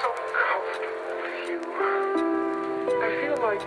so comfortable with you. I feel like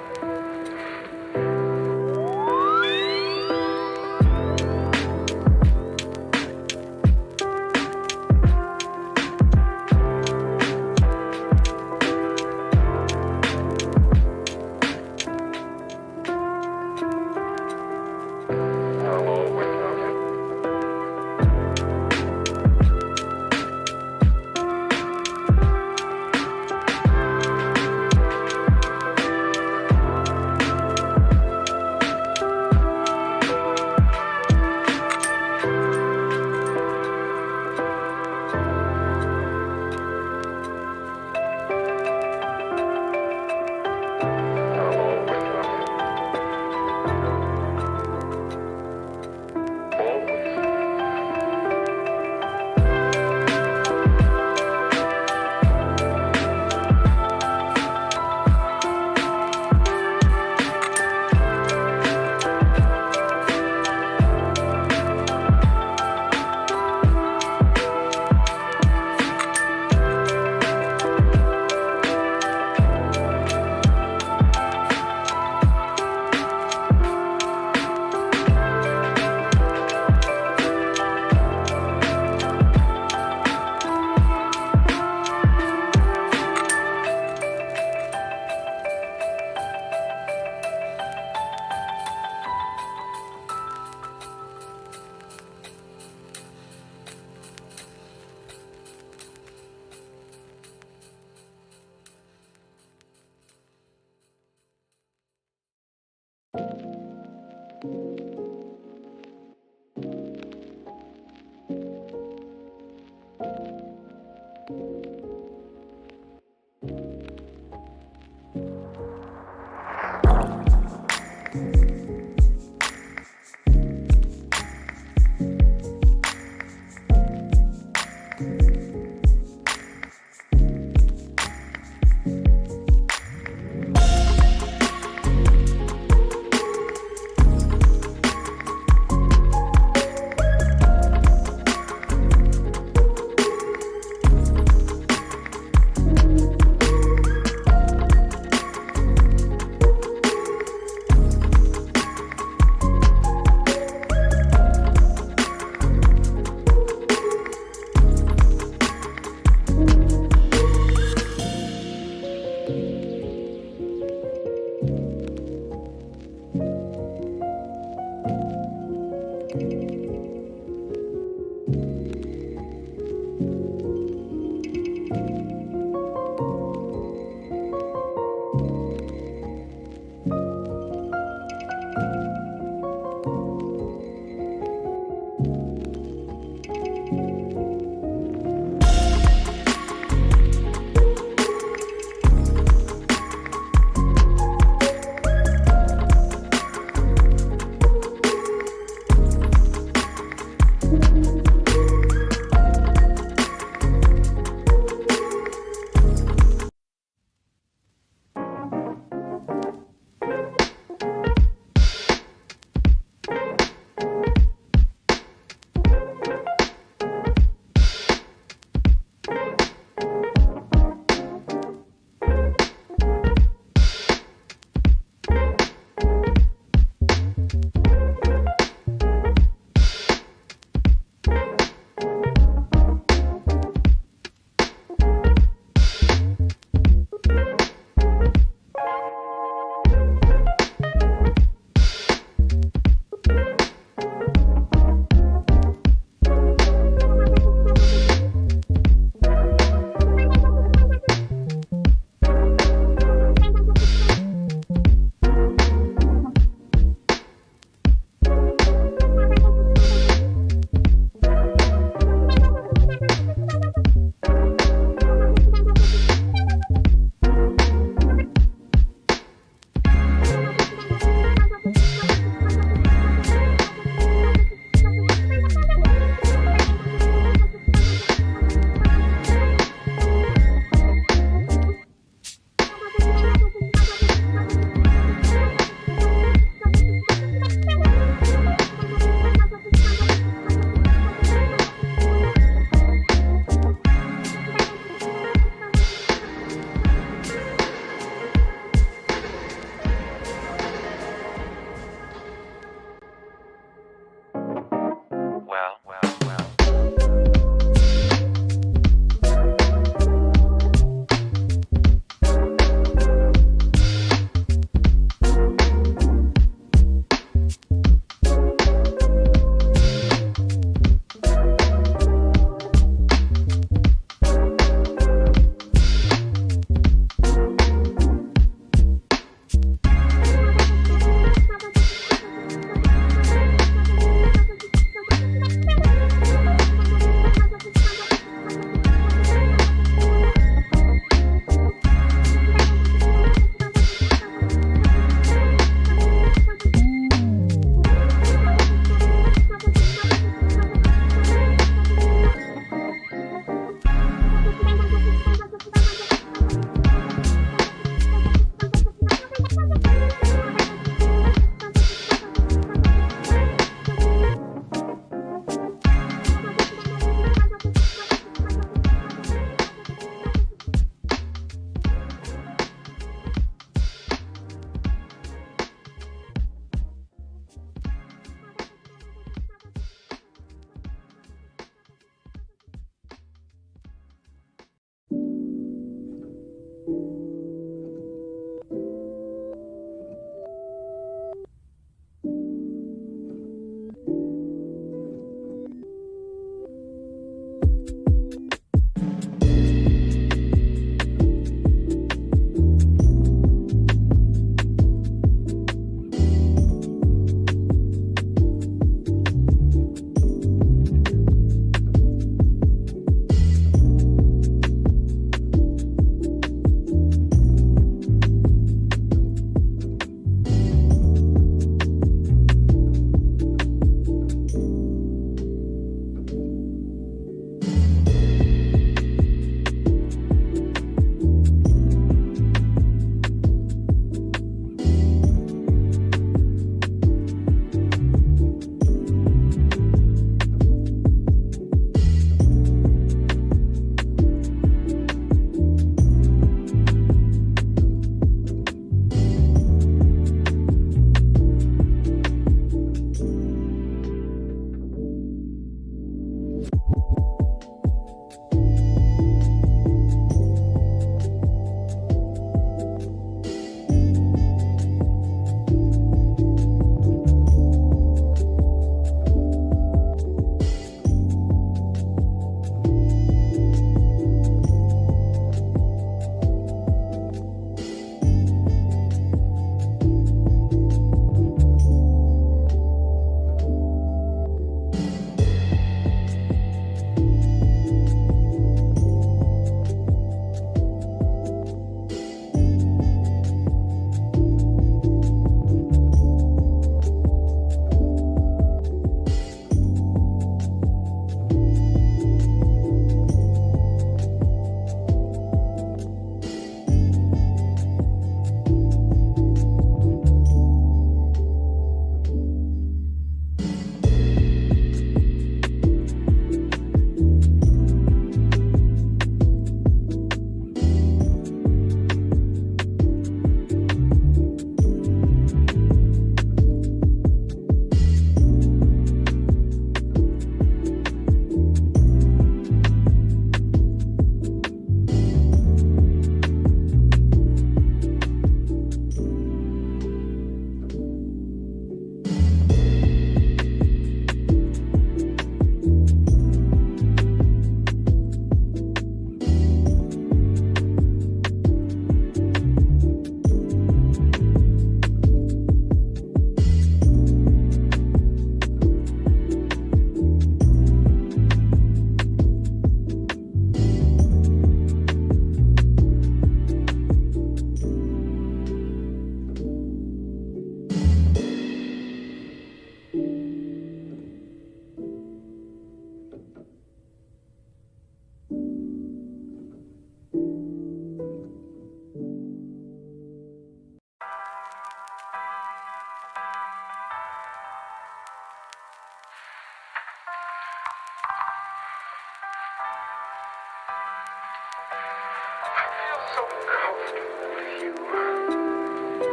so comfortable with you.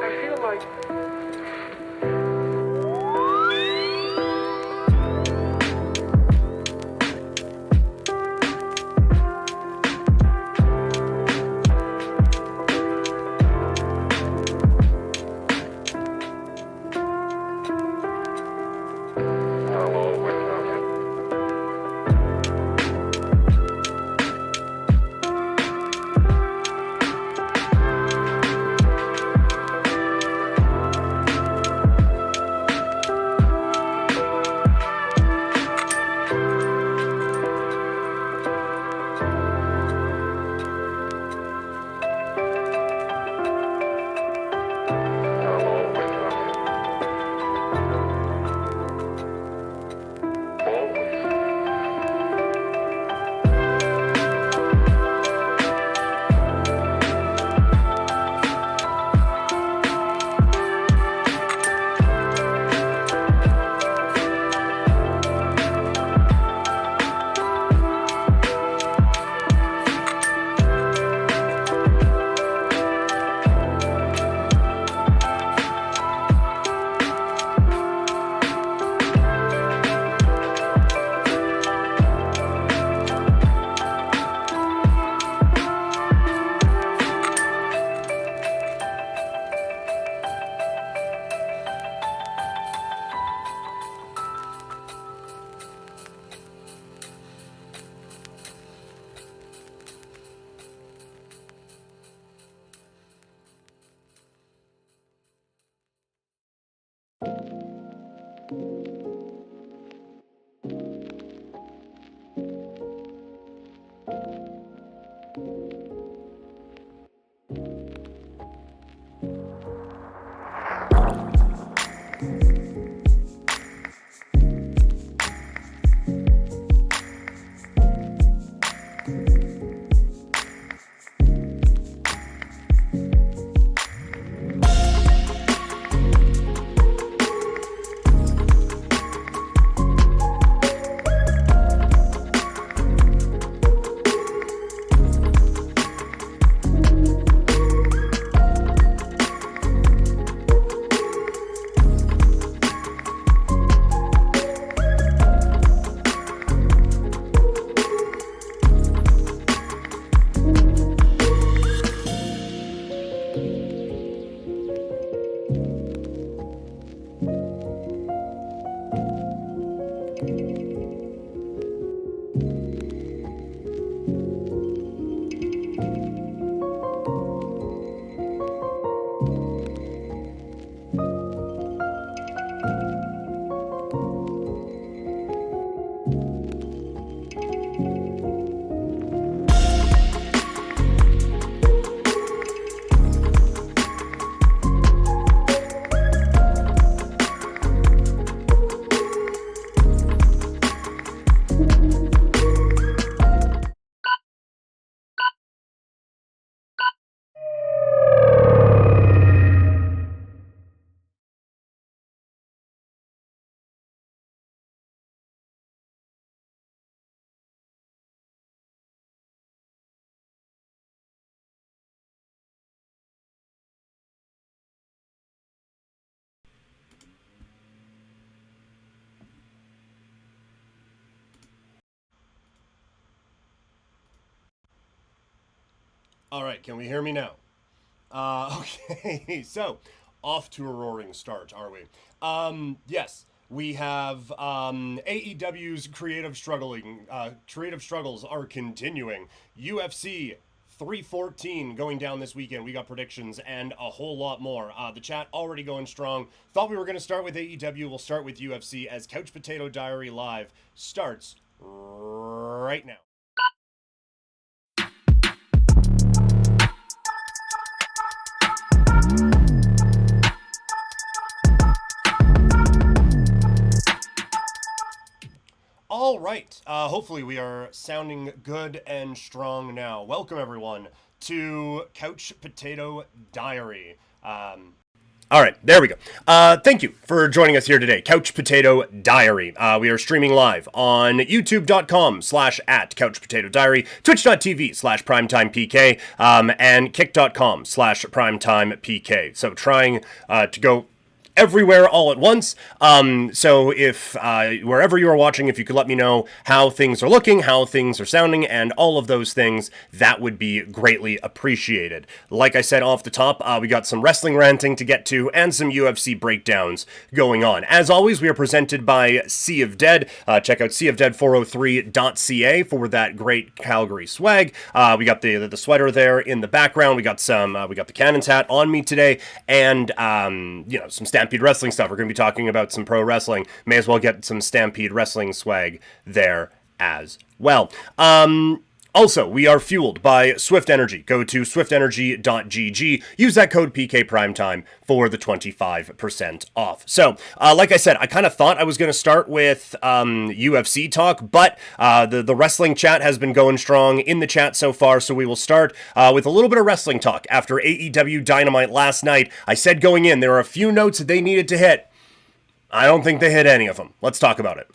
I feel like I'll always love you. I'll always love you. Always. All right, can we hear me now? Okay, so off to a roaring start, are we? Yes, we have AEW's creative struggles are continuing. UFC 314 going down this weekend. We got predictions and a whole lot more. The chat already going strong. Thought we were going to start with AEW. We'll start with UFC as Couch Potato Diary Live starts right now. All right. Hopefully, we are sounding good and strong now. Welcome, everyone, to Couch Potato Diary. All right, there we go. Thank you for joining us here today. Couch Potato Diary. We are streaming live on youtube.com/at Couch Potato Diary, twitch.tv/primetimepk, and kick.com/primetimepk. So trying to go everywhere all at once. So if wherever you are watching, if you could let me know how things are looking, how things are sounding, and all of those things, that would be greatly appreciated. Like I said off the top, we got some wrestling ranting to get to and some UFC breakdowns going on. As always, we are presented by Sea of Dead. Check out seaofdead403.ca for that great Calgary swag. We got the sweater there in the background. We got the Cannon's hat on me today, and some Stampede Wrestling stuff. We're going to be talking about some pro wrestling. May as well get some Stampede Wrestling swag there as well. Also, we are fueled by Swift Energy. Go to swiftenergy.gg. Use that code PKPrimetime for the 25% off. So, like I said, I kind of thought I was going to start with UFC talk, but the wrestling chat has been going strong in the chat so far, so we will start with a little bit of wrestling talk. After AEW Dynamite last night, I said going in, there are a few notes that they needed to hit. I don't think they hit any of them. Let's talk about it.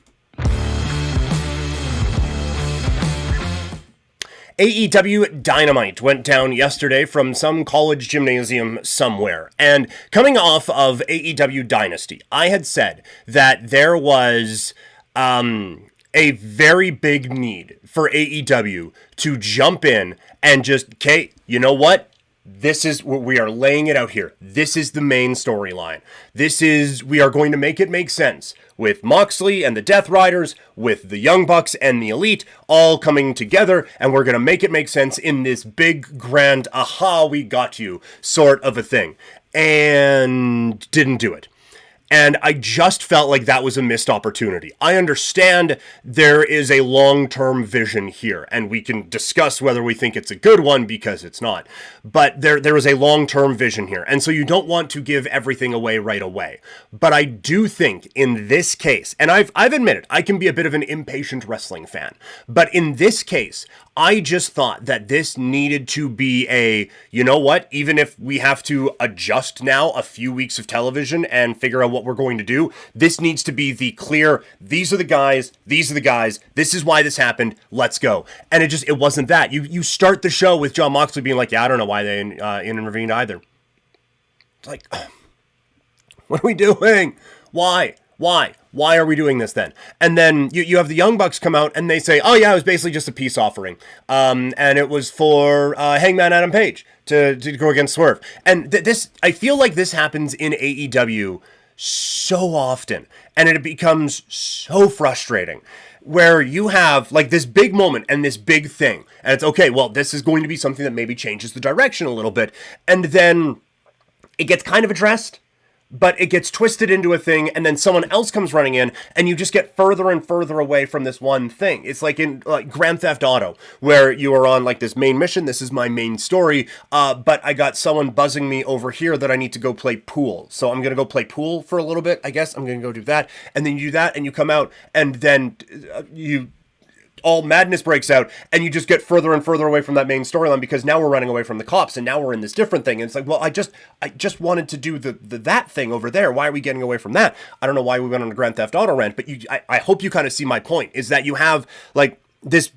AEW Dynamite went down yesterday from some college gymnasium somewhere. And coming off of AEW Dynasty, I had said that there was a very big need for AEW to jump in and just, okay, you know what? This is what we are laying it out here. This is the main storyline. We are going to make it make sense with Moxley and the Death Riders, with the Young Bucks and the Elite all coming together, and we're going to make it make sense in this big, grand, aha, we got you sort of a thing. And didn't do it. And I just felt like that was a missed opportunity. I understand there is a long-term vision here, and we can discuss whether we think it's a good one, because it's not. But there is a long-term vision here, and so you don't want to give everything away right away. But I do think in this case, and I've admitted, I can be a bit of an impatient wrestling fan, but in this case, I just thought that this needed to be you know what, even if we have to adjust now a few weeks of television and figure out what we're going to do, this needs to be the clear, these are the guys, this is why this happened, let's go. And it wasn't that. You start the show with Jon Moxley being like, yeah, I don't know why they intervened either. It's like, what are we doing? Why? Why are we doing this then? And then you have the Young Bucks come out and they say, oh yeah, it was basically just a peace offering. And it was for Hangman Adam Page to go against Swerve. And this, I feel like this happens in AEW so often. And it becomes so frustrating. Where you have like this big moment and this big thing. And it's okay, well, this is going to be something that maybe changes the direction a little bit. And then it gets kind of addressed, but it gets twisted into a thing, and then someone else comes running in, and you just get further and further away from this one thing. It's like in Grand Theft Auto, where you are on like this main mission, this is my main story, but I got someone buzzing me over here that I need to go play pool. So I'm going to go play pool for a little bit, I guess. I'm going to go do that, and then you do that, and you come out, and then all madness breaks out, and you just get further and further away from that main storyline, because now we're running away from the cops, and now we're in this different thing. And it's like, well, I just wanted to do that thing over there. Why are we getting away from that? I don't know why we went on a Grand Theft Auto rant, but I hope you kind of see my point, is that you have like this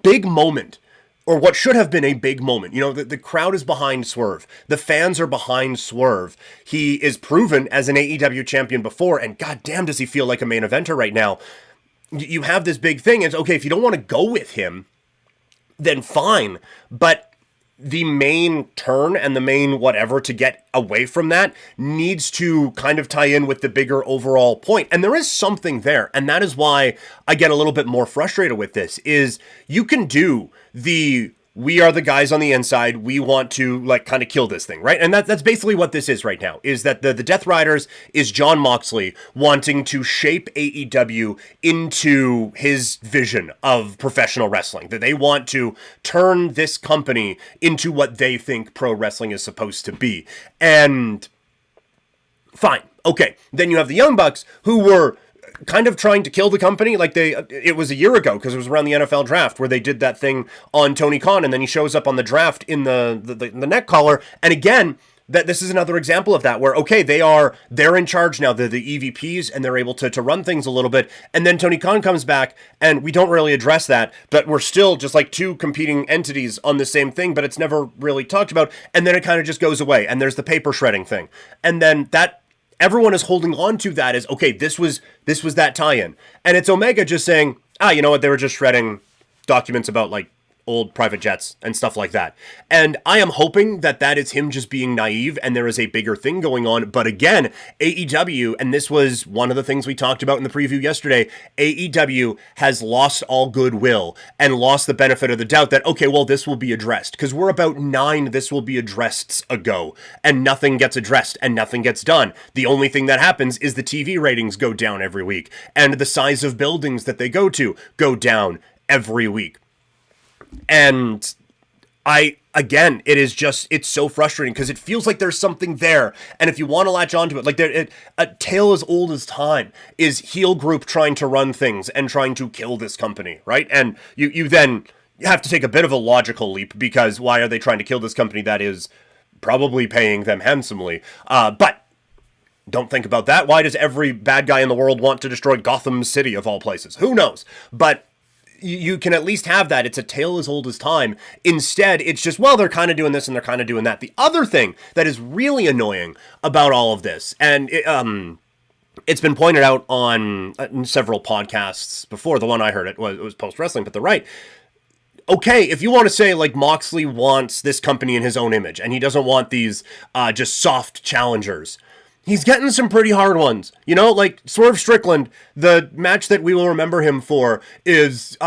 big moment, or what should have been a big moment. You know, the crowd is behind Swerve. The fans are behind Swerve. He is proven as an AEW champion before, and goddamn does he feel like a main eventer right now. You have this big thing. It's okay, if you don't want to go with him, then fine. But the main turn and the main whatever to get away from that needs to kind of tie in with the bigger overall point. And there is something there. And that is why I get a little bit more frustrated with this, is you can do we are the guys on the inside, we want to like kind of kill this thing, right? And that's basically what this is right now, is that the Death Riders is Jon Moxley wanting to shape AEW into his vision of professional wrestling, that they want to turn this company into what they think pro wrestling is supposed to be. And fine, okay, then you have the Young Bucks, who were kind of trying to kill the company. Like it was a year ago, because it was around the NFL draft, where they did that thing on Tony Khan, and then he shows up on the draft in the neck collar. And again, that this is another example of that, where, okay, they're in charge now, they're the EVPs, and they're able to run things a little bit, and then Tony Khan comes back, and we don't really address that, but we're still just like two competing entities on the same thing, but it's never really talked about, and then it kind of just goes away, and there's the paper shredding thing, and then that everyone is holding on to that as, okay, this was that tie-in, and it's Omega just saying, you know what, they were just shredding documents about like old private jets and stuff like that. And I am hoping that that is him just being naive and there is a bigger thing going on. But again, AEW, and this was one of the things we talked about in the preview yesterday, AEW has lost all goodwill and lost the benefit of the doubt that, okay, well, this will be addressed. Because we're about 9 this will be addressed ago, and nothing gets addressed and nothing gets done. The only thing that happens is the TV ratings go down every week, and the size of buildings that they go to go down every week. And again, it's so frustrating because it feels like there's something there. And if you want to latch onto it, like a tale as old as time is heel group trying to run things and trying to kill this company, right? And you then have to take a bit of a logical leap, because why are they trying to kill this company that is probably paying them handsomely? But don't think about that. Why does every bad guy in the world want to destroy Gotham City of all places? Who knows? But you can at least have that. It's a tale as old as time. Instead, it's just, well, they're kind of doing this and they're kind of doing that. The other thing that is really annoying about all of this, and it's been pointed out on several podcasts before. The one I heard it was Post Wrestling, but they're right. Okay, if you want to say, like, Moxley wants this company in his own image, and he doesn't want these just soft challengers, he's getting some pretty hard ones. You know, like Swerve Strickland, the match that we will remember him for is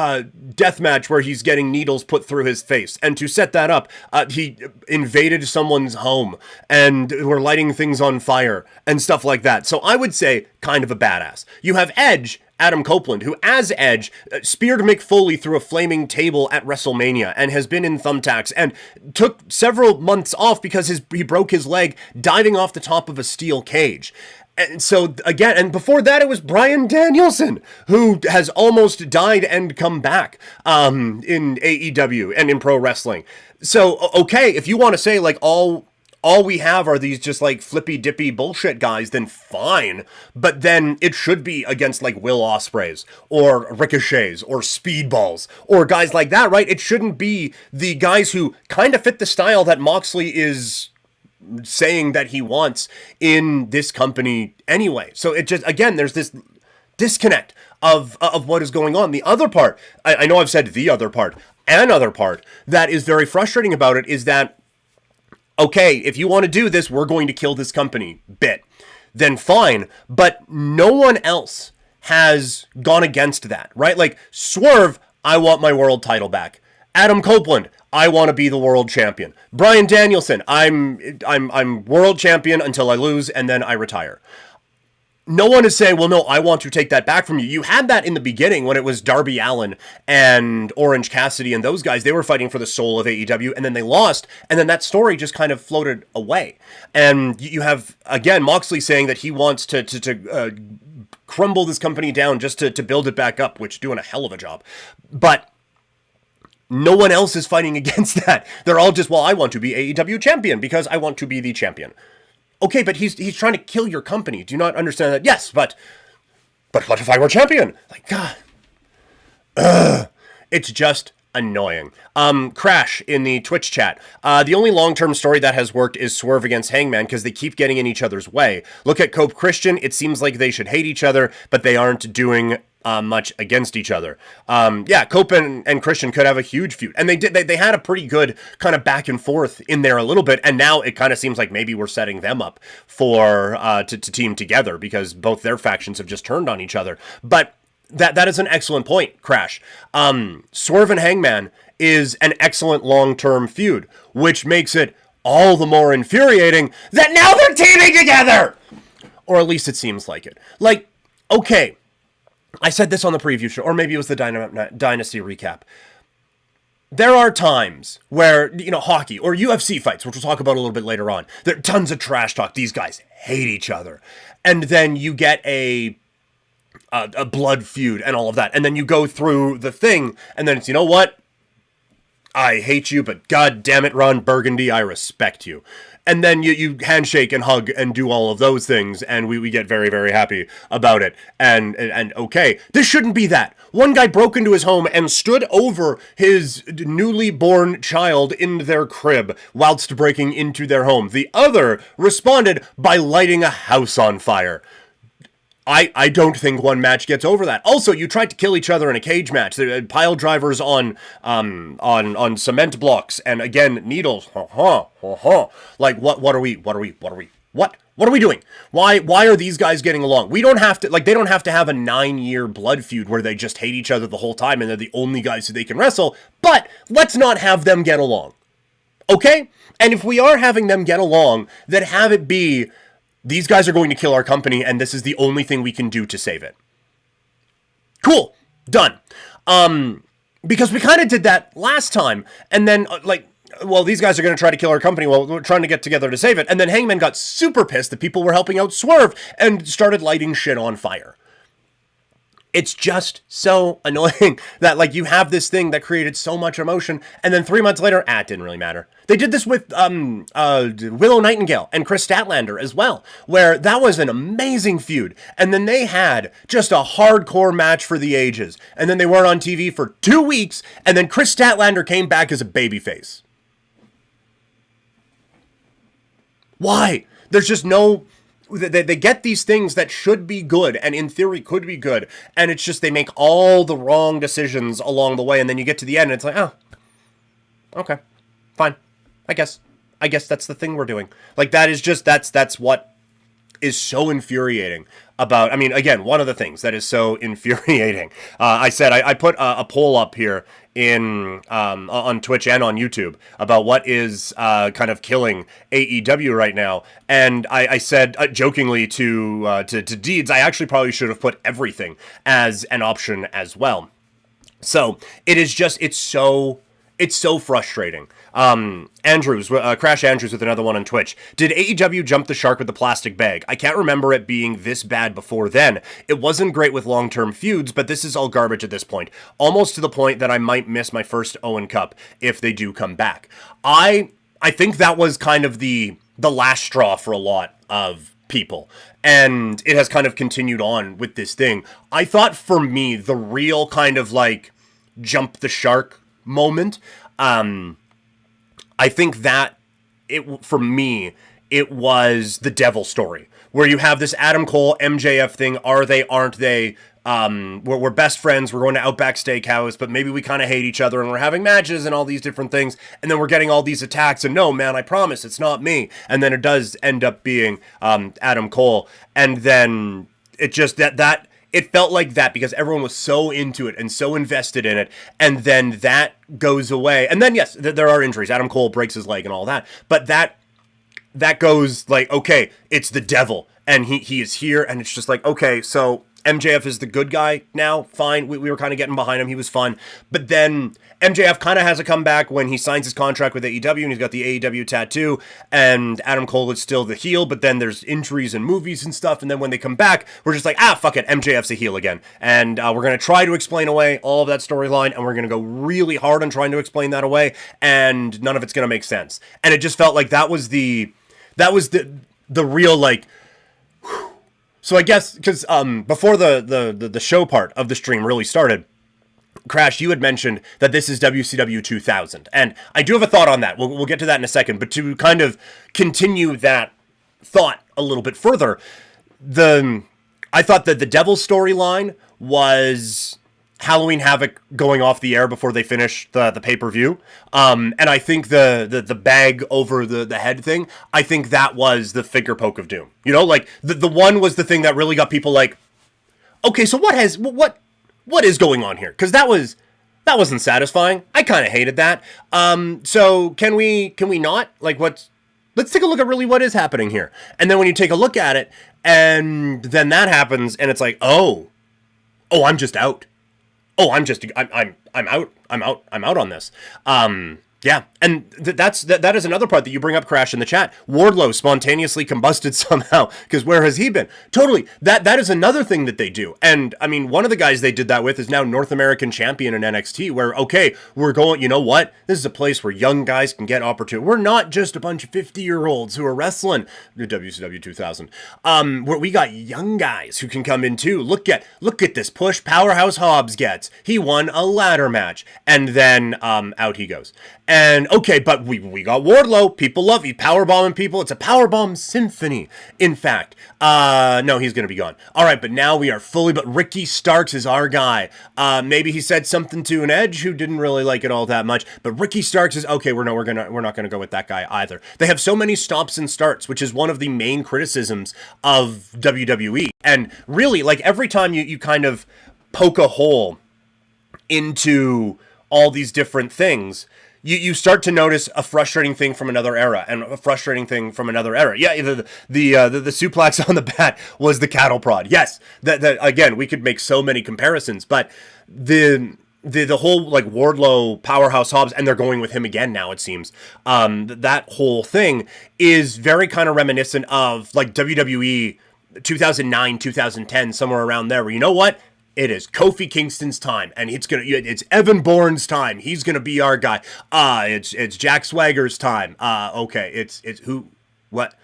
death match where he's getting needles put through his face. And to set that up, he invaded someone's home and were lighting things on fire and stuff like that. So I would say kind of a badass. You have Edge, Adam Copeland, who as Edge speared Mick Foley through a flaming table at WrestleMania and has been in thumbtacks and took several months off because he broke his leg diving off the top of a steel cage. And so again, and before that it was Bryan Danielson, who has almost died and come back in AEW and in pro wrestling. So okay, if you want to say like all we have are these just like flippy dippy bullshit guys, then fine. But then it should be against like Will Ospreays or Ricochets or Speedballs or guys like that, right? It shouldn't be the guys who kind of fit the style that Moxley is saying that he wants in this company anyway. So it just, again, there's this disconnect of what is going on. The other part, I know I've said the other part, another part that is very frustrating about it is that, okay, if you want to do this, we're going to kill this company bit, then fine. But no one else has gone against that, right? Like Swerve, I want my world title back. Adam Copeland, I want to be the world champion. Bryan Danielson, I'm world champion until I lose and then I retire. No one is saying, well, no, I want to take that back from you. You had that in the beginning when it was Darby Allin and Orange Cassidy and those guys. They were fighting for the soul of AEW, and then they lost, and then that story just kind of floated away. And you have, again, Moxley saying that he wants to crumble this company down just to build it back up, which doing a hell of a job. But no one else is fighting against that. They're all just, well, I want to be AEW champion because I want to be the champion. Okay, but he's trying to kill your company. Do you not understand that? Yes, but what if I were champion? Like, God. It's just annoying. Crash in the Twitch chat. The only long-term story that has worked is Swerve against Hangman because they keep getting in each other's way. Look at Cope Christian. It seems like they should hate each other, but they aren't doing much against each other. Yeah, Cope and Christian could have a huge feud, and they had a pretty good kind of back and forth in there a little bit, and now it kind of seems like maybe we're setting them up for to team together because both their factions have just turned on each other. But that is an excellent point, Crash. Swerve and Hangman is an excellent long-term feud, which makes it all the more infuriating that now they're teaming together! Or at least it seems like it. Like, okay, I said this on the preview show, or maybe it was the Dynasty recap. There are times where, you know, hockey or UFC fights, which we'll talk about a little bit later on, there are tons of trash talk. These guys hate each other. And then you get a blood feud and all of that. And then you go through the thing, and then it's, you know what? I hate you, but god damn it, Ron Burgundy, I respect you. And then you handshake and hug and do all of those things, and we get very, very happy about it. And okay, this shouldn't be that. One guy broke into his home and stood over his newly born child in their crib whilst breaking into their home. The other responded by lighting a house on fire. I don't think one match gets over that. Also, you tried to kill each other in a cage match. There had pile drivers on cement blocks, and again needles. Like what are we doing? Why are these guys getting along? We don't have to they don't have to have a 9-year blood feud where they just hate each other the whole time and they're the only guys who they can wrestle. But let's not have them get along, okay? And if we are having them get along, then have it be, these guys are going to kill our company, and this is the only thing we can do to save it. Cool. Done. Because we kind of did that last time, and then, these guys are going to try to kill our company while we're trying to get together to save it, and then Hangman got super pissed that people were helping out Swerve and started lighting shit on fire. It's just so annoying that, you have this thing that created so much emotion, and then 3 months later, it didn't really matter. They did this with Willow Nightingale and Chris Statlander as well, where that was an amazing feud. And then they had just a hardcore match for the ages. And then they weren't on TV for 2 weeks, and then Chris Statlander came back as a babyface. Why? There's just no... They get these things that should be good and in theory could be good, and it's just they make all the wrong decisions along the way, and then you get to the end and it's like, oh, okay, fine, I guess that's the thing we're doing. That is just that's what is so infuriating about, again, one of the things that is so infuriating, I said I put a poll up here in on Twitch and on YouTube about what is kind of killing AEW right now, and I said jokingly to Deeds, I actually probably should have put everything as an option as well. So it is just, it's so frustrating. Andrews, Crash Andrews with another one on Twitch. Did AEW jump the shark with the plastic bag? I can't remember it being this bad before then. It wasn't great with long-term feuds, but this is all garbage at this point. Almost to the point that I might miss my first Owen Cup if they do come back. I think that was kind of the last straw for a lot of people, and it has kind of continued on with this thing. I thought for me, the real kind of jump the shark moment, I think that for me, it was the Devil story, where you have this Adam Cole MJF thing. Are they, aren't they? We're best friends. We're going to Outback Steakhouse, but maybe we kind of hate each other, and we're having matches and all these different things. And then we're getting all these attacks, and no, man, I promise it's not me. And then it does end up being Adam Cole. And then it just it felt like that because everyone was so into it and so invested in it, and then that goes away. And then, yes, there are injuries. Adam Cole breaks his leg and all that, but that goes okay, it's the Devil, and he is here, and it's just okay, so MJF is the good guy now, fine, we were kind of getting behind him, he was fun, but then MJF kind of has a comeback when he signs his contract with AEW, and he's got the AEW tattoo, and Adam Cole is still the heel, but then there's injuries and movies and stuff, and then when they come back, we're just fuck it, MJF's a heel again, and we're going to try to explain away all of that storyline, and we're going to go really hard on trying to explain that away, and none of it's going to make sense. And it just felt like that was the real, whew. So I guess, because before the show part of the stream really started, Crash, you had mentioned that this is WCW 2000, and I do have a thought on that. We'll get to that in a second, but to kind of continue that thought a little bit further, I thought that the Devil storyline was Halloween Havoc going off the air before they finished the pay-per-view, and I think the bag over the head thing, I think that was the finger poke of doom. The one was the thing that really got people okay, so what is going on here? Because that wasn't satisfying. I kind of hated that. So can we not? Let's take a look at really what is happening here. And then when you take a look at it, and then that happens, and it's oh, I'm just out. Oh, I'm out on this. Yeah, and that is another part that you bring up, Crash, in the chat. Wardlow spontaneously combusted somehow, because where has he been? Totally, that is another thing that they do. And, I mean, one of the guys they did that with is now North American champion in NXT, where, okay, we're going, you know what? This is a place where young guys can get opportunity. We're not just a bunch of 50-year-olds who are wrestling the WCW 2000. Where we got young guys who can come in, too. Look at this push Powerhouse Hobbs gets. He won a ladder match, and then out he goes. And okay, but we got Wardlow. People love it. Powerbombing people. It's a powerbomb symphony. In fact, no, he's gonna be gone. All right, but now we are fully. But Ricky Starks is our guy. Maybe he said something to an Edge who didn't really like it all that much. But Ricky Starks is okay. We're not gonna go with that guy either. They have so many stops and starts, which is one of the main criticisms of WWE. And really, like every time you kind of poke a hole into all these different things, you start to notice a frustrating thing from another era and a frustrating thing from another era. Yeah, the suplex on the bat was the cattle prod. Yes, that again, we could make so many comparisons, but the whole like Wardlow, Powerhouse Hobbs, and they're going with him again now, it seems. That whole thing is very kind of reminiscent of like WWE 2009, 2010, somewhere around there, where you know what? It is Kofi Kingston's time, and it's Evan Bourne's time. He's gonna be our guy. It's Jack Swagger's time. Okay, it's who, what?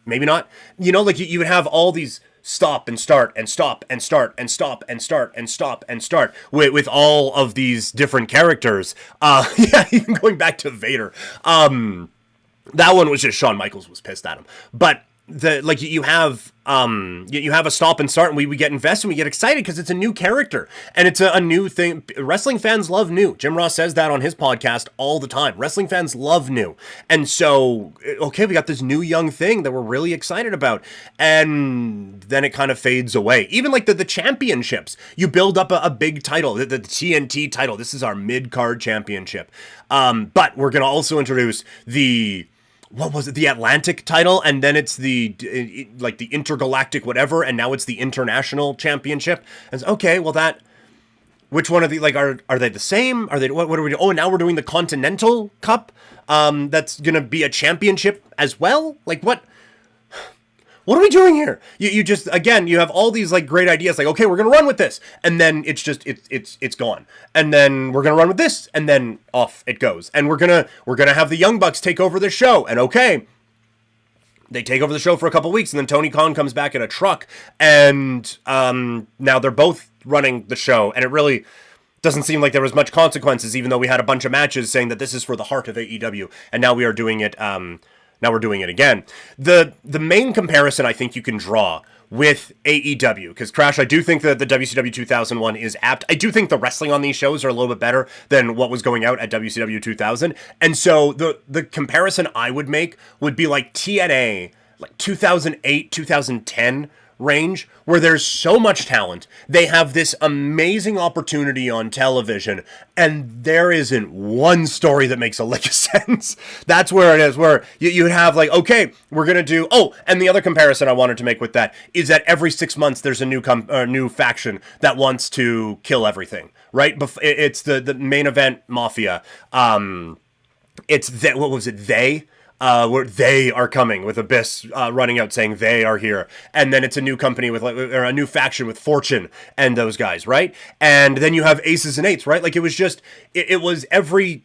Maybe not. You know, like you would have all these stop and start and stop and start and stop and start and stop and start with all of these different characters. Yeah, even going back to Vader. That one was just Shawn Michaels was pissed at him, but. You have a stop and start, and we get invested, and we get excited because it's a new character and it's a new thing. Wrestling fans love new. Jim Ross says that on his podcast all the time. Wrestling fans love new, and so okay, we got this new young thing that we're really excited about, and then it kind of fades away. Even like the championships, you build up a big title, the TNT title. This is our mid-card championship, but we're gonna also introduce what was it? The Atlantic title, and then it's the intergalactic whatever, and now it's the international championship. And okay, well which one of the are they the same? Are they what are we doing? Oh, now we're doing the Continental Cup. That's gonna be a championship as well. Like what? What are we doing here? You just, again, you have all these like great ideas, like, okay, we're going to run with this. And then it's just, it's gone. And then we're going to run with this, and then off it goes. And we're going to have the Young Bucks take over the show. And okay, they take over the show for a couple weeks, and then Tony Khan comes back in a truck, and now they're both running the show. And it really doesn't seem like there was much consequences, even though we had a bunch of matches saying that this is for the heart of AEW. And now we are doing it, now we're doing it again. The main comparison I think you can draw with AEW, because Crash, I do think that the WCW 2001 is apt. I do think the wrestling on these shows are a little bit better than what was going out at WCW 2000. And so the comparison I would make would be like TNA, like 2008, 2010 range, where there's so much talent. They have this amazing opportunity on television, and there isn't one story that makes a lick of sense. That's where it is, where you have like, okay, we're going to do, and the other comparison I wanted to make with that is that every 6 months there's a new faction that wants to kill everything, right? It's the main event Mafia. It's what was it? Where they are coming with Abyss running out saying they are here, and then it's a new company with or a new faction with Fortune and those guys, right? And then you have Aces and Eights, right? Like it was just it was every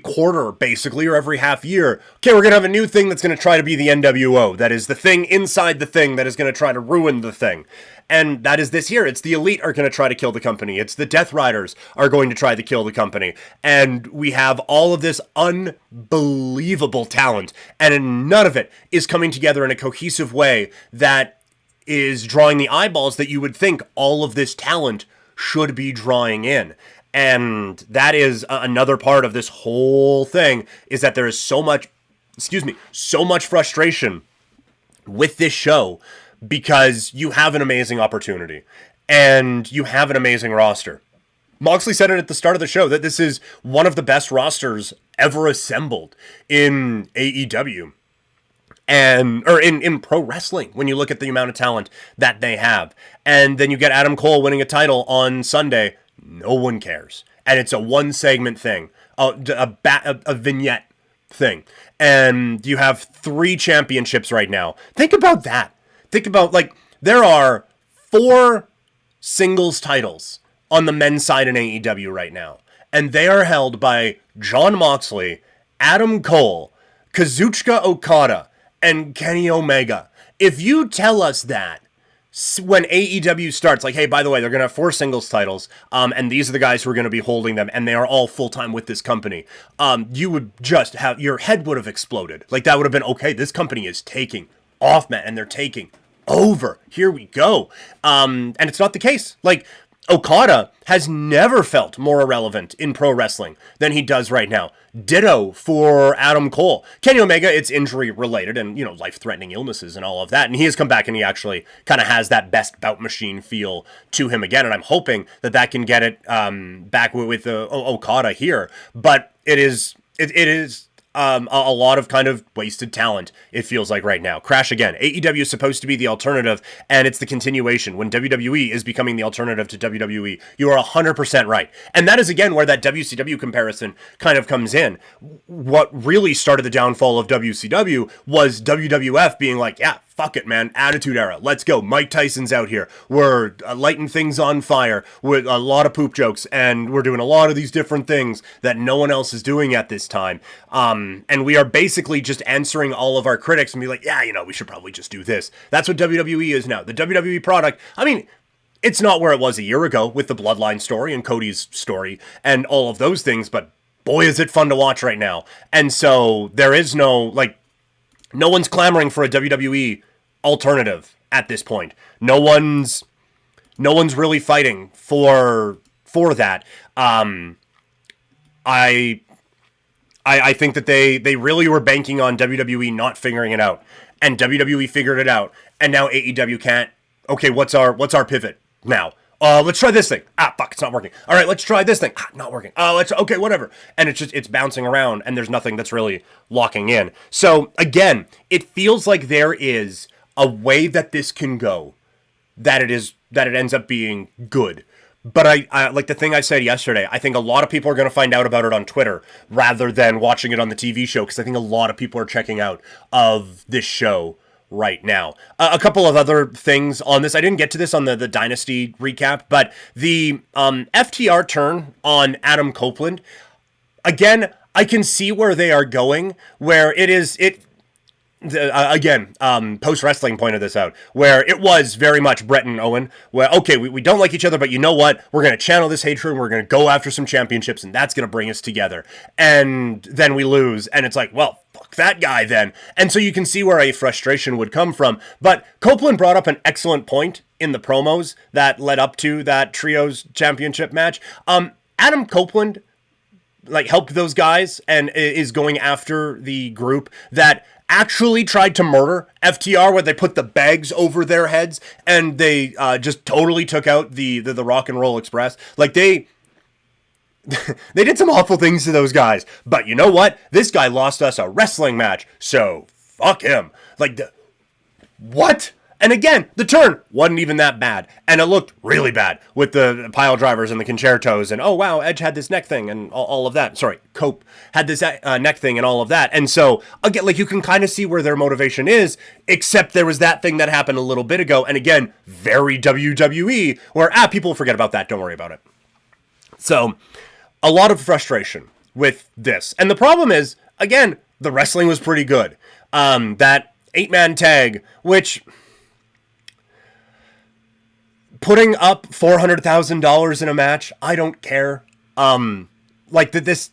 quarter basically, or every half year. Okay, we're gonna have a new thing that's gonna try to be the NWO. That is the thing inside the thing that is gonna try to ruin the thing. And that is this year. It's the Elite are going to try to kill the company. It's the Death Riders are going to try to kill the company. And we have all of this unbelievable talent. And none of it is coming together in a cohesive way that is drawing the eyeballs that you would think all of this talent should be drawing in. And that is another part of this whole thing, is that there is so much frustration with this show, because you have an amazing opportunity and you have an amazing roster. Moxley said it at the start of the show that this is one of the best rosters ever assembled in AEW or in pro wrestling, when you look at the amount of talent that they have. And then you get Adam Cole winning a title on Sunday. No one cares. And it's a one segment thing. a vignette thing, and you have 3 championships right now. Think about that. Think about, like, there are 4 singles titles on the men's side in AEW right now, and they are held by Jon Moxley, Adam Cole, Kazuchika Okada, and Kenny Omega. If you tell us that when AEW starts, like, hey, by the way, they're going to have 4 singles titles, and these are the guys who are going to be holding them, and they are all full-time with this company, you would just have, your head would have exploded. Like, that would have been, okay, this company is taking off, man, and they're taking over. Here we go. And it's not the case. Like, Okada has never felt more irrelevant in pro wrestling than he does right now. Ditto for Adam Cole. Kenny Omega, it's injury related and, you know, life-threatening illnesses and all of that. And he has come back and he actually kind of has that best bout machine feel to him again. And I'm hoping that that can get it back with Okada here. But it is a lot of kind of wasted talent, it feels like right now. Crash again. AEW is supposed to be the alternative, and it's the continuation when WWE is becoming the alternative to WWE. You are 100% right. And that is, again, where that WCW comparison kind of comes in. What really started the downfall of WCW was WWF being like, yeah, fuck it, man. Attitude Era. Let's go. Mike Tyson's out here. We're lighting things on fire with a lot of poop jokes, and we're doing a lot of these different things that no one else is doing at this time. And we are basically just answering all of our critics and be like, yeah, you know, we should probably just do this. That's what WWE is now. The WWE product, I mean, it's not where it was a year ago with the Bloodline story and Cody's story and all of those things, but boy, is it fun to watch right now. And so there is no one's clamoring for a WWE alternative at this point. No one's really fighting for that. I think that they really were banking on WWE not figuring it out, and WWE figured it out, and now AEW can't. Okay, what's our pivot now? Let's try this thing. Fuck, it's not working. All right, let's try this thing. Not working. Okay, whatever. And it's bouncing around, and there's nothing that's really locking in. So again, it feels like there is a way that this can go, that it ends up being good. But I like the thing I said yesterday, I think a lot of people are going to find out about it on Twitter rather than watching it on the TV show, because I think a lot of people are checking out of this show right now. A couple of other things on this. I didn't get to this on the Dynasty recap, but the FTR turn on Adam Copeland, again, I can see where they are going, where post-wrestling pointed this out, where it was very much Brett and Owen, where, okay, we don't like each other, but you know what? We're going to channel this hatred, and we're going to go after some championships, and that's going to bring us together. And then we lose, and it's like, well, fuck that guy then. And so you can see where a frustration would come from. But Copeland brought up an excellent point in the promos that led up to that Trios Championship match. Adam Copeland, helped those guys and is going after the group that actually tried to murder FTR, where they put the bags over their heads and they just totally took out the Rock and Roll Express. They did some awful things to those guys, but you know what? This guy lost us a wrestling match, so fuck him. What? And again, the turn wasn't even that bad, and it looked really bad with the pile drivers and the concertos, and oh wow, Edge had this neck thing and all of that. Sorry, Cope had this neck thing and all of that. And so again, you can kind of see where their motivation is, except there was that thing that happened a little bit ago, and again, very WWE, where people forget about that, don't worry about it. So a lot of frustration with this, and the problem is, again, the wrestling was pretty good. That 8-man tag, which, putting up $400,000 in a match, I don't care. It's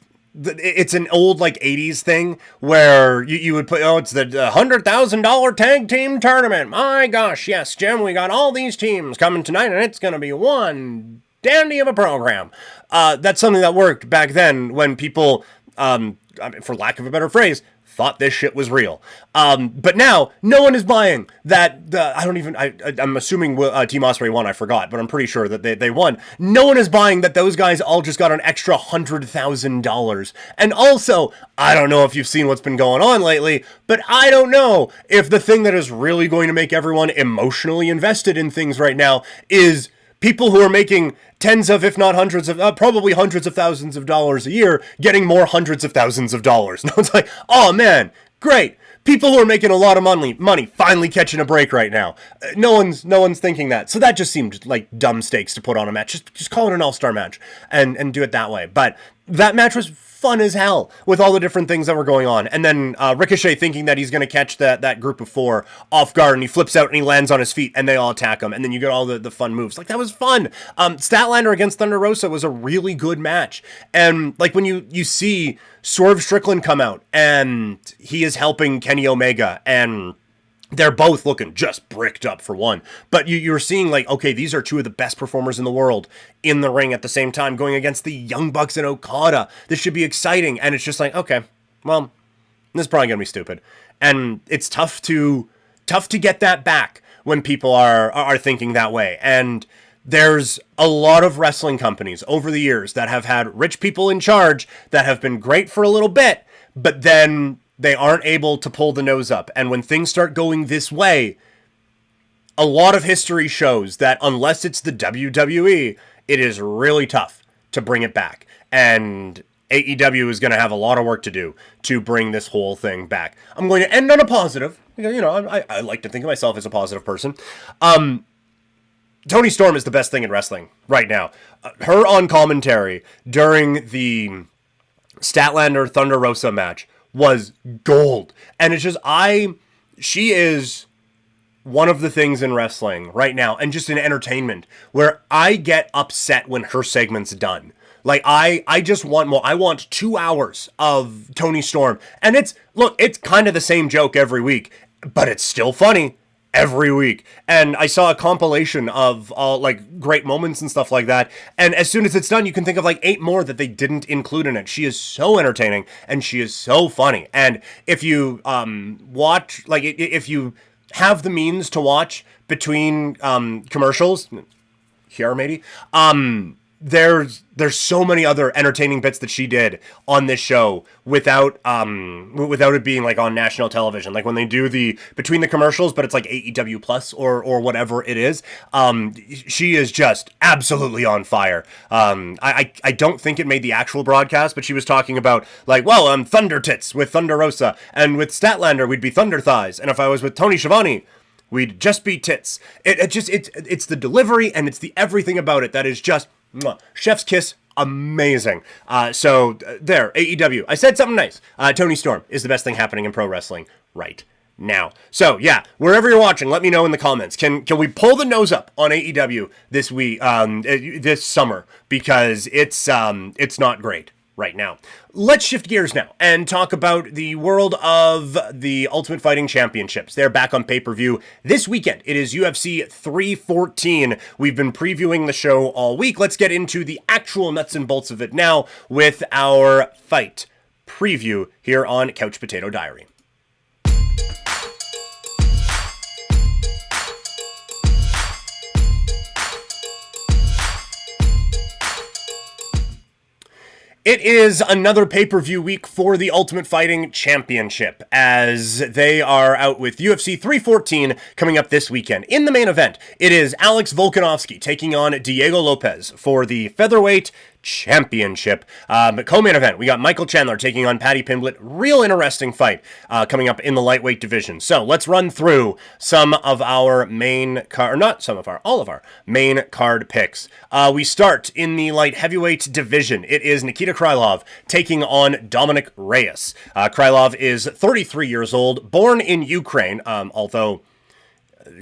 an old 80s thing where you would put, it's the $100,000 tag team tournament. My gosh, yes, Jim, we got all these teams coming tonight, and it's going to be one dandy of a program. That's something that worked back then when people, for lack of a better phrase, thought this shit was real. But now, no one is buying that. I'm assuming Team Ospreay won, I forgot, but I'm pretty sure that they won. No one is buying that those guys all just got an extra $100,000. And also, I don't know if you've seen what's been going on lately, but I don't know if the thing that is really going to make everyone emotionally invested in things right now is people who are making tens of, if not hundreds of, probably hundreds of thousands of dollars a year, getting more hundreds of thousands of dollars. No one's like, oh man, great. People who are making a lot of money finally catching a break right now. No one's thinking that. So that just seemed like dumb stakes to put on a match. Just call it an all-star match and do it that way. But that match was fun as hell with all the different things that were going on. And then Ricochet thinking that he's going to catch that group of four off guard, and he flips out and he lands on his feet and they all attack him. And then you get all the fun moves. Like, that was fun. Statlander against Thunder Rosa was a really good match. And like when you see Swerve Strickland come out and he is helping Kenny Omega, and they're both looking just bricked up for one. But you're seeing, like, okay, these are two of the best performers in the world in the ring at the same time, going against the Young Bucks and Okada. This should be exciting. And it's just like, okay, well, this is probably going to be stupid. And it's tough to get that back when people are thinking that way. And there's a lot of wrestling companies over the years that have had rich people in charge that have been great for a little bit, but then they aren't able to pull the nose up. And when things start going this way, a lot of history shows that unless it's the WWE, it is really tough to bring it back. And AEW is going to have a lot of work to do to bring this whole thing back. I'm going to end on a positive. You know, I like to think of myself as a positive person. Toni Storm is the best thing in wrestling right now. Her on commentary during the Statlander Thunder Rosa match was gold. And it's just, she is one of the things in wrestling right now, and just in entertainment, where I get upset when her segment's done. Like, I just want more. I want 2 hours of Toni Storm. And it's kind of the same joke every week, but it's still funny every week. And I saw a compilation of all, like, great moments and stuff like that. And as soon as it's done, you can think of like 8 more that they didn't include in it. She is so entertaining and she is so funny. And if you watch, like, if you have the means to watch between commercials, here maybe, there's so many other entertaining bits that she did on this show without it being like on national television. Like when they do the between the commercials, but it's like AEW Plus or whatever it is. She is just absolutely on fire. I don't think it made the actual broadcast, but she was talking about like, well, Thunder Tits with Thunder Rosa, and with Statlander we'd be Thunder Thighs, and if I was with Tony Schiavone, we'd just be tits. It's the delivery and it's the everything about it that is just chef's kiss, amazing. So there, AEW. I said something nice. Toni Storm is the best thing happening in pro wrestling right now. So yeah, wherever you're watching, let me know in the comments. Can we pull the nose up on AEW this week, this summer, because it's not great right now. Let's shift gears now and talk about the world of the Ultimate Fighting Championships. They're back on pay-per-view this weekend. It is UFC 314. We've been previewing the show all week. Let's get into the actual nuts and bolts of it now with our fight preview here on Couch Potato Diary. It is another pay-per-view week for the Ultimate Fighting Championship, as they are out with UFC 314 coming up this weekend. In the main event, it is Alex Volkanovski taking on Diego Lopez for the Featherweight Championship. Co-main event, we got Michael Chandler taking on Paddy Pimblett. Real interesting fight coming up in the lightweight division. So let's run through some of our main card, all of our main card picks. We start in the light heavyweight division. It is Nikita Krylov taking on Dominic Reyes. Krylov is 33 years old, born in Ukraine, although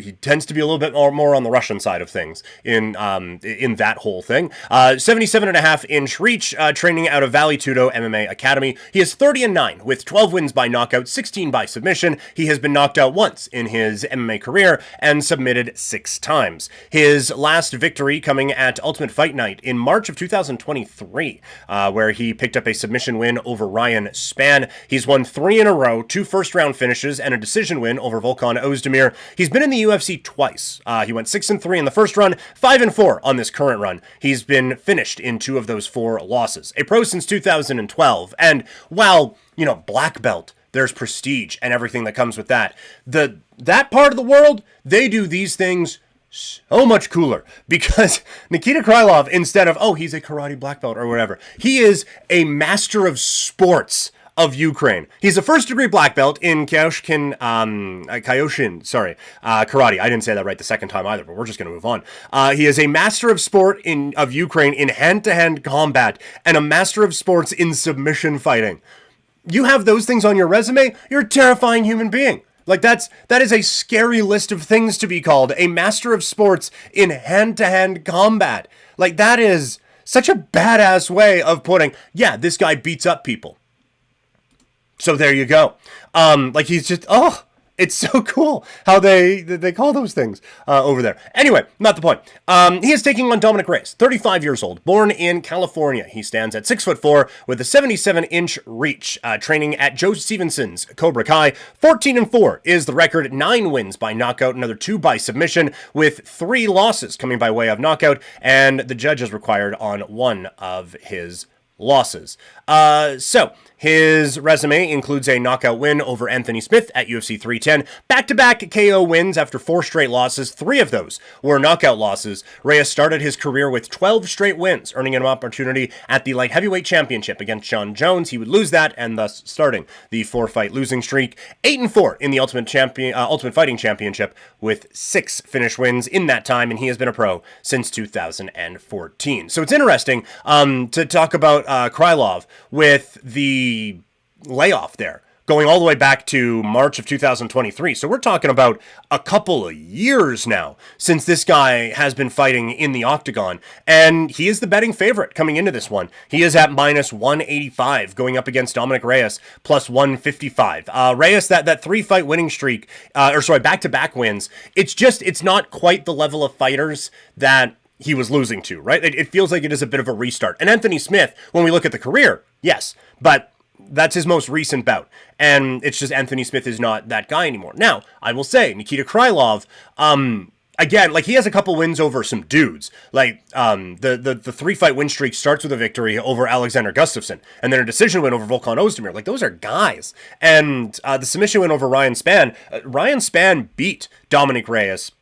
he tends to be a little bit more on the Russian side of things in that whole thing. 77.5-inch reach, training out of Valley Tudo MMA Academy. He is 30-9 with 12 wins by knockout, 16 by submission. He has been knocked out once in his MMA career and submitted 6 times. His last victory coming at Ultimate Fight Night in March of 2023, where he picked up a submission win over Ryan Spann. He's won 3 in a row, 2 first-round finishes, and a decision win over Volkan Ozdemir. He's been in the UFC twice. He went 6-3 in the first run, 5-4 on this current run. He's been finished in 2 of those 4 losses. A pro since 2012, and while, black belt, there's prestige and everything that comes with that. That part of the world, they do these things so much cooler because Nikita Krylov, instead of, oh, he's a karate black belt or whatever, he is a master of sports of Ukraine. He's a first-degree black belt in Kyokushin, karate. I didn't say that right the second time either, but we're just going to move on. He is a master of sport of Ukraine in hand-to-hand combat and a master of sports in submission fighting. You have those things on your resume, you're a terrifying human being. Like, that is a scary list of things to be called. A master of sports in hand-to-hand combat. Like, that is such a badass way of putting, yeah, this guy beats up people. So there you go. Like, he's just, oh, it's so cool how they call those things over there. Anyway, not the point. He is taking on Dominic Reyes, 35 years old, born in California. He stands at 6'4" with a 77-inch reach, training at Joe Stevenson's Cobra Kai. 14-4 is the record, 9 wins by knockout, another 2 by submission, with 3 losses coming by way of knockout, and the judge is required on 1 of his losses. So his resume includes a knockout win over Anthony Smith at UFC 310, back-to-back KO wins after 4 straight losses. 3 of those were knockout losses. Reyes started his career with 12 straight wins, earning an opportunity at the light heavyweight championship against John Jones. He would lose that, and thus starting the 4-fight losing streak. 8-4 in the Ultimate Fighting Championship, with 6 finish wins in that time, and he has been a pro since 2014. So it's interesting to talk about Krylov with the layoff there, going all the way back to March of 2023. So we're talking about a couple of years now since this guy has been fighting in the octagon, and he is the betting favorite coming into this one. He is at minus 185 going up against Dominic Reyes, plus 155. Reyes, that 3-fight winning streak, back-to-back wins, it's not quite the level of fighters that he was losing to, right? It feels like it is a bit of a restart. And Anthony Smith, when we look at the career, yes, but that's his most recent bout. And it's just Anthony Smith is not that guy anymore. Now, I will say, Nikita Krylov, again, like, he has a couple wins over some dudes. Like, the 3-fight win streak starts with a victory over Alexander Gustafsson, and then a decision win over Volkan Ozdemir. Like, those are guys. And the submission win over Ryan Spann. Ryan Spann beat Dominic Reyes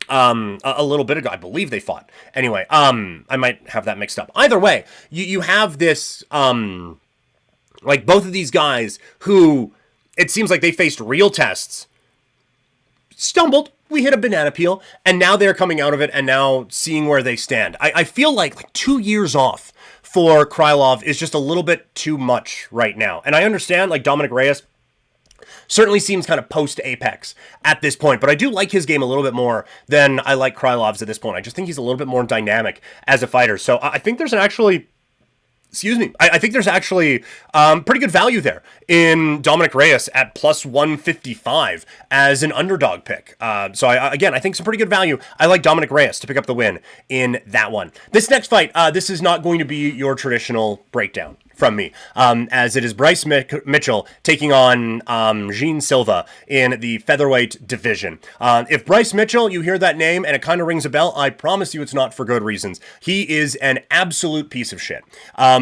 a little bit ago. I believe they fought. Anyway, I might have that mixed up. Either way, you have this, like, both of these guys who, it seems like they faced real tests, stumbled, we hit a banana peel, and now they're coming out of it and now seeing where they stand. I feel like 2 years off for Krylov is just a little bit too much right now. And I understand, like, Dominic Reyes certainly seems kind of post-Apex at this point, but I do like his game a little bit more than I like Krylov's at this point. I just think he's a little bit more dynamic as a fighter. So I think there's I think there's actually pretty good value there in Dominic Reyes at plus 155 as an underdog pick. So I think some pretty good value. I like Dominic Reyes to pick up the win in that one. This next fight, this is not going to be your traditional breakdown from me, as it is Bryce Mitchell taking on Jean Silva in the featherweight division. If Bryce Mitchell, you hear that name and it kind of rings a bell, I promise you it's not for good reasons. He is an absolute piece of shit.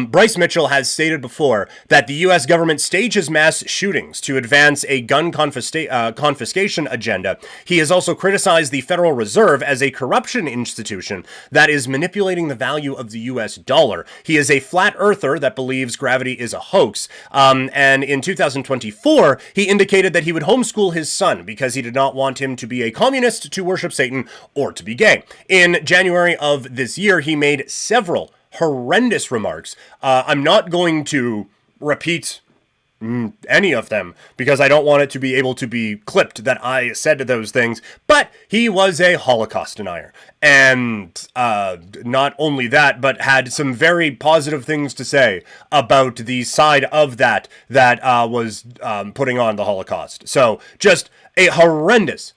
Bryce Mitchell has stated before that the U.S. government stages mass shootings to advance a gun confiscation agenda. He has also criticized the Federal Reserve as a corruption institution that is manipulating the value of the U.S. dollar. He is a flat earther that believes gravity is a hoax. And in 2024, he indicated that he would homeschool his son because he did not want him to be a communist, to worship Satan, or to be gay. In January of this year, he made several horrendous remarks. I'm not going to repeat any of them because I don't want it to be able to be clipped that I said those things, but he was a Holocaust denier. And not only that, but had some very positive things to say about the side of that was putting on the Holocaust. So just a horrendous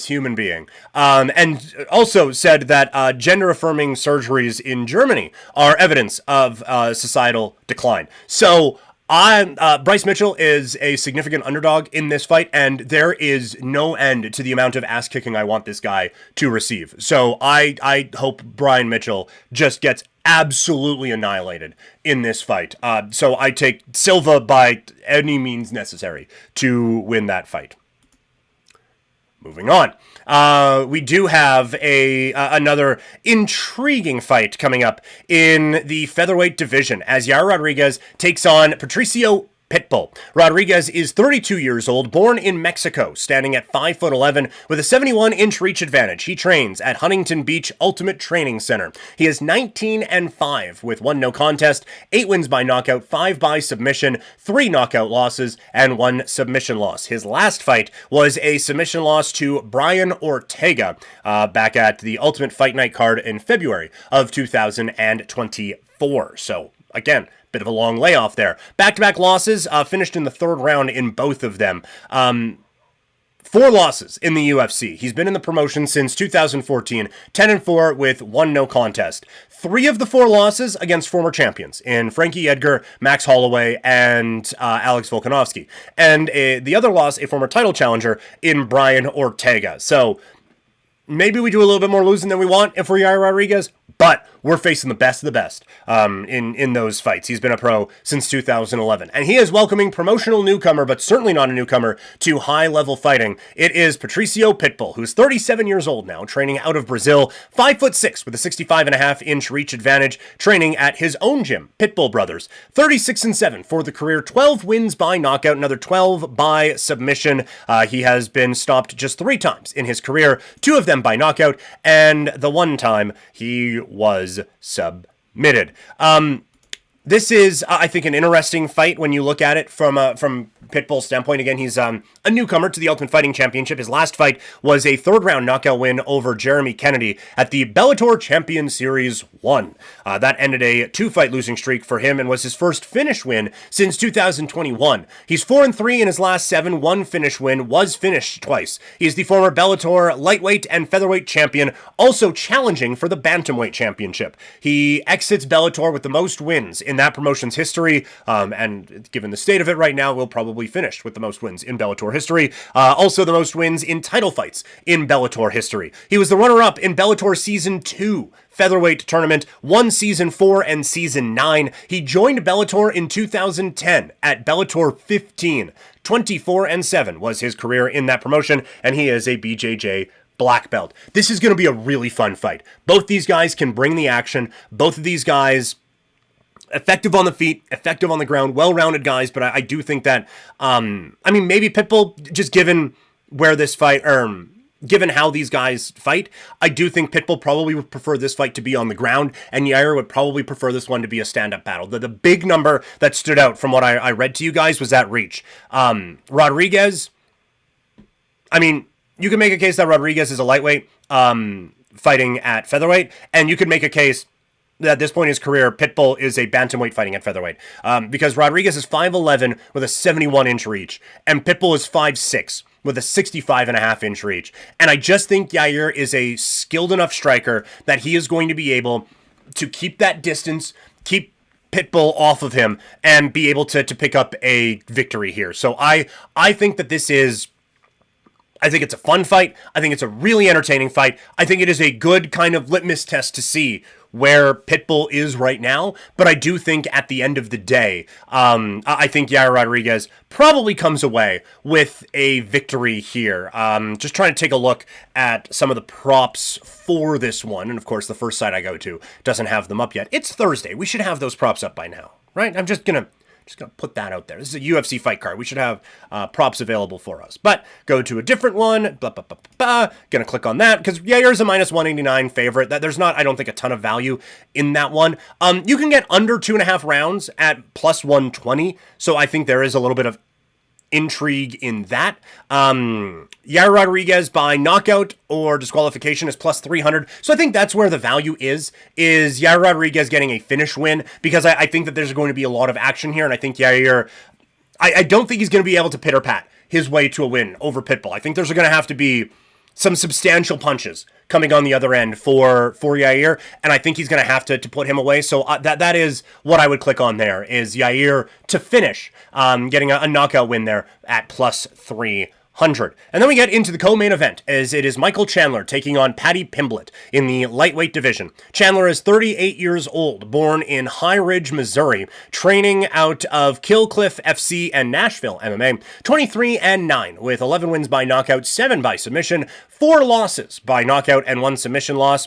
human being. And also said that gender-affirming surgeries in Germany are evidence of societal decline. So Bryce Mitchell is a significant underdog in this fight, and there is no end to the amount of ass kicking I want this guy to receive. So I hope Brian Mitchell just gets absolutely annihilated in this fight. So I take Silva by any means necessary to win that fight. Moving on. We do have another intriguing fight coming up in the featherweight division as Yair Rodriguez takes on Patricio Pitbull. Rodriguez is 32 years old, born in Mexico, standing at 5'11" with a 71-inch reach advantage. He trains at Huntington Beach Ultimate Training Center. He is 19-5 with 1 no contest, 8 wins by knockout, 5 by submission, 3 knockout losses, and 1 submission loss. His last fight was a submission loss to Brian Ortega back at the Ultimate Fight Night card in February of 2024. So, again, bit of a long layoff there. Back-to-back losses, finished in the 3rd round in both of them. 4 losses in the UFC. He's been in the promotion since 2014, 10-4 with 1 no contest. 3 of the 4 losses against former champions in Frankie Edgar, Max Holloway, and Alex Volkanovski. And the other loss, a former title challenger in Brian Ortega. So maybe we do a little bit more losing than we want if we're Yair Rodriguez, but we're facing the best of the best in those fights. He's been a pro since 2011. And he is welcoming promotional newcomer, but certainly not a newcomer, to high-level fighting. It is Patricio Pitbull, who's 37 years old now, training out of Brazil, 5'6", with a 65.5-inch reach advantage, training at his own gym, Pitbull Brothers. 36-7 for the career, 12 wins by knockout, another 12 by submission. He has been stopped just 3 times in his career, 2 of them by knockout, and the 1 time he was submitted. This is, I think, an interesting fight when you look at it from Pitbull's standpoint. Again, he's a newcomer to the Ultimate Fighting Championship. His last fight was a 3rd-round knockout win over Jeremy Kennedy at the Bellator Champion Series 1. That ended a 2-fight losing streak for him and was his first finish win since 2021. He's 4-3 in his last 7. 1 finish win, was finished twice. He's the former Bellator lightweight and featherweight champion, also challenging for the bantamweight championship. He exits Bellator with the most wins in that promotion's history, and given the state of it right now, will probably finish with the most wins in Bellator history. Also the most wins in title fights in Bellator history. He was the runner-up in Bellator Season 2 featherweight tournament, won Season 4 and Season 9. He joined Bellator in 2010 at Bellator 15. 24-7 was his career in that promotion, and he is a BJJ black belt. This is going to be a really fun fight. Both these guys can bring the action. Both of these guys effective on the feet, effective on the ground, well-rounded guys, but I do think that, maybe Pitbull, just given where this fight, given how these guys fight, I do think Pitbull probably would prefer this fight to be on the ground, and Yair would probably prefer this one to be a stand-up battle. The big number that stood out from what I read to you guys was that reach. Rodriguez, you can make a case that Rodriguez is a lightweight, fighting at featherweight, and you could make a case at this point in his career, Pitbull is a bantamweight fighting at featherweight. Because Rodriguez is 5'11" with a 71-inch reach, and Pitbull is 5'6" with a 65.5-inch reach. And I just think Yair is a skilled enough striker that he is going to be able to keep that distance, keep Pitbull off of him, and be able to pick up a victory here. So I think that this is... I think it's a fun fight. I think it's a really entertaining fight. I think it is a good kind of litmus test to see where Pitbull is right now. But I do think at the end of the day, I think Yair Rodriguez probably comes away with a victory here. Just trying to take a look at some of the props for this one. And of course, the first site I go to doesn't have them up yet. It's Thursday. We should have those props up by now, right? I'm just going to put that out there. This is a UFC fight card. We should have props available for us. But go to a different one. Gonna click on that because Yair's a minus 189 favorite. There's not, I don't think, a ton of value in that one. You can get under 2.5 rounds at plus 120. So I think there is a little bit of intrigue in that. Yair Rodriguez by knockout or disqualification is plus 300. So I think that's where the value is Yair Rodriguez getting a finish win, because I think that there's going to be a lot of action here, and I think Yair, I don't think he's going to be able to pitter-pat his way to a win over Pitbull. I think there's going to have to be some substantial punches coming on the other end for Yair, and I think he's going to have to put him away. So that is what I would click on there, is Yair to finish, getting a knockout win there at plus 300. 100. And then we get into the co-main event, as it is Michael Chandler taking on Paddy Pimblett in the lightweight division. Chandler is 38 years old, born in High Ridge, Missouri, training out of Kill Cliff FC and Nashville MMA, 23-9, with 11 wins by knockout, 7 by submission, 4 losses by knockout, and 1 submission loss.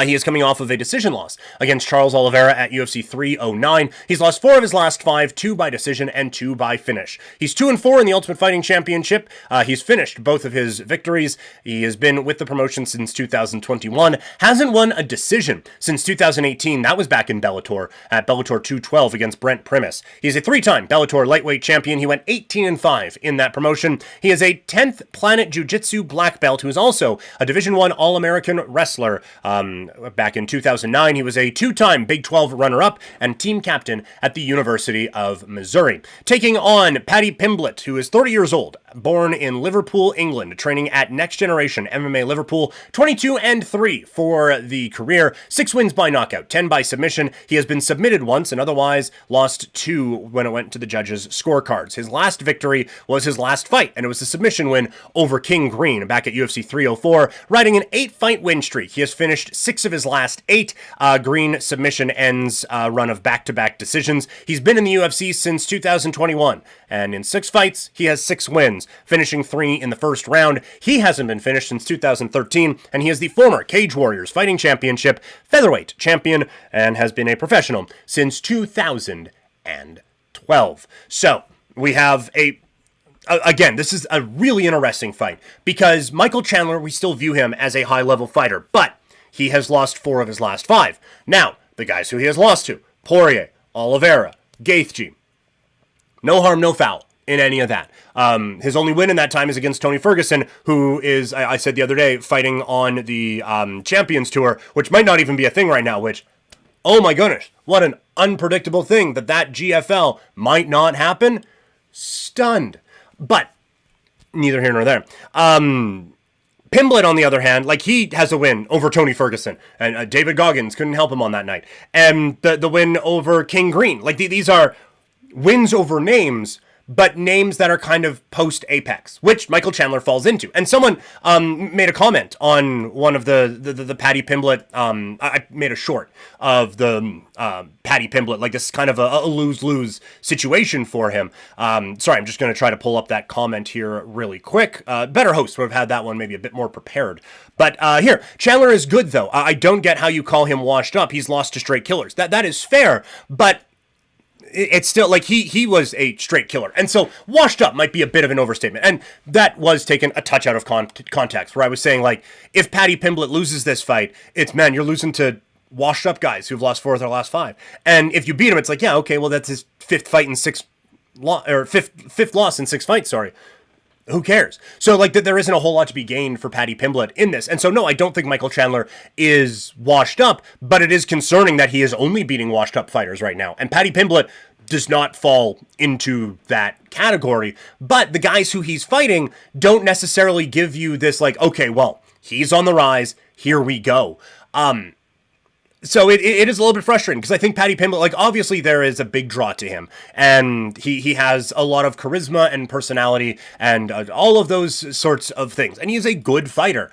He is coming off of a decision loss against Charles Oliveira at UFC 309. He's lost 4 of his last 5, 2 by decision and 2 by finish. He's 2-4 in the Ultimate Fighting Championship. He's finished both of his victories. He has been with the promotion since 2021. Hasn't won a decision since 2018. That was back in Bellator at Bellator 212 against Brent Primus. He's a 3-time Bellator lightweight champion. He went 18-5 in that promotion. He is a 10th Planet Jiu-Jitsu black belt who is also a Division I All-American wrestler. Back in 2009, he was a 2-time Big 12 runner-up and team captain at the University of Missouri. Taking on Paddy Pimblett, who is 30 years old, born in Liverpool, England, training at Next Generation MMA Liverpool, 22-3 for the career, 6 wins by knockout, 10 by submission. He has been submitted once and otherwise lost 2 when it went to the judges' scorecards. His last victory was his last fight, and it was a submission win over King Green back at UFC 304, riding an 8-fight win streak. He has finished 6 of his last 8. Green submission ends run of back-to-back decisions. He's been in the UFC since 2021, and in 6 fights, he has 6 wins, finishing 3 in the first round. He hasn't been finished since 2013, and he is the former Cage Warriors Fighting Championship featherweight champion and has been a professional since 2012. So, we have again, this is a really interesting fight because Michael Chandler, we still view him as a high-level fighter, but he has lost 4 of his last 5. Now, the guys who he has lost to, Poirier, Oliveira, Gaethje, no harm, no foul in any of that. His only win in that time is against Tony Ferguson, who is, I said the other day, fighting on the Champions Tour, which might not even be a thing right now, which, oh my goodness, what an unpredictable thing that GFL might not happen. Stunned. But neither here nor there. Pimblett, on the other hand, like, he has a win over Tony Ferguson, and David Goggins couldn't help him on that night. And the win over King Green. Like, these are wins over names, but names that are kind of post-Apex, which Michael Chandler falls into. And someone made a comment on one of the Paddy Pimblett, I made a short of the Paddy Pimblett, like this is kind of a lose-lose situation for him. Sorry, I'm just going to try to pull up that comment here really quick. Better host would have had that one maybe a bit more prepared. But here, Chandler is good, though. I don't get how you call him washed up. He's lost to straight killers. That is fair, but it's still like he was a straight killer. And so washed up might be a bit of an overstatement. And that was taken a touch out of context, where I was saying, like, if Paddy Pimblett loses this fight, it's, man, you're losing to washed up guys who've lost 4 of their last 5. And if you beat him, it's like, yeah, okay, well, that's his 5th fight in 6 fifth loss in 6 fights, sorry. Who cares? So, like, there isn't a whole lot to be gained for Paddy Pimblett in this. And so, no, I don't think Michael Chandler is washed up, but it is concerning that he is only beating washed up fighters right now. And Paddy Pimblett does not fall into that category. But the guys who he's fighting don't necessarily give you this, like, okay, well, he's on the rise, here we go. So it is a little bit frustrating because I think Paddy Pimblett, like, obviously there is a big draw to him, and he has a lot of charisma and personality and all of those sorts of things, and he's a good fighter.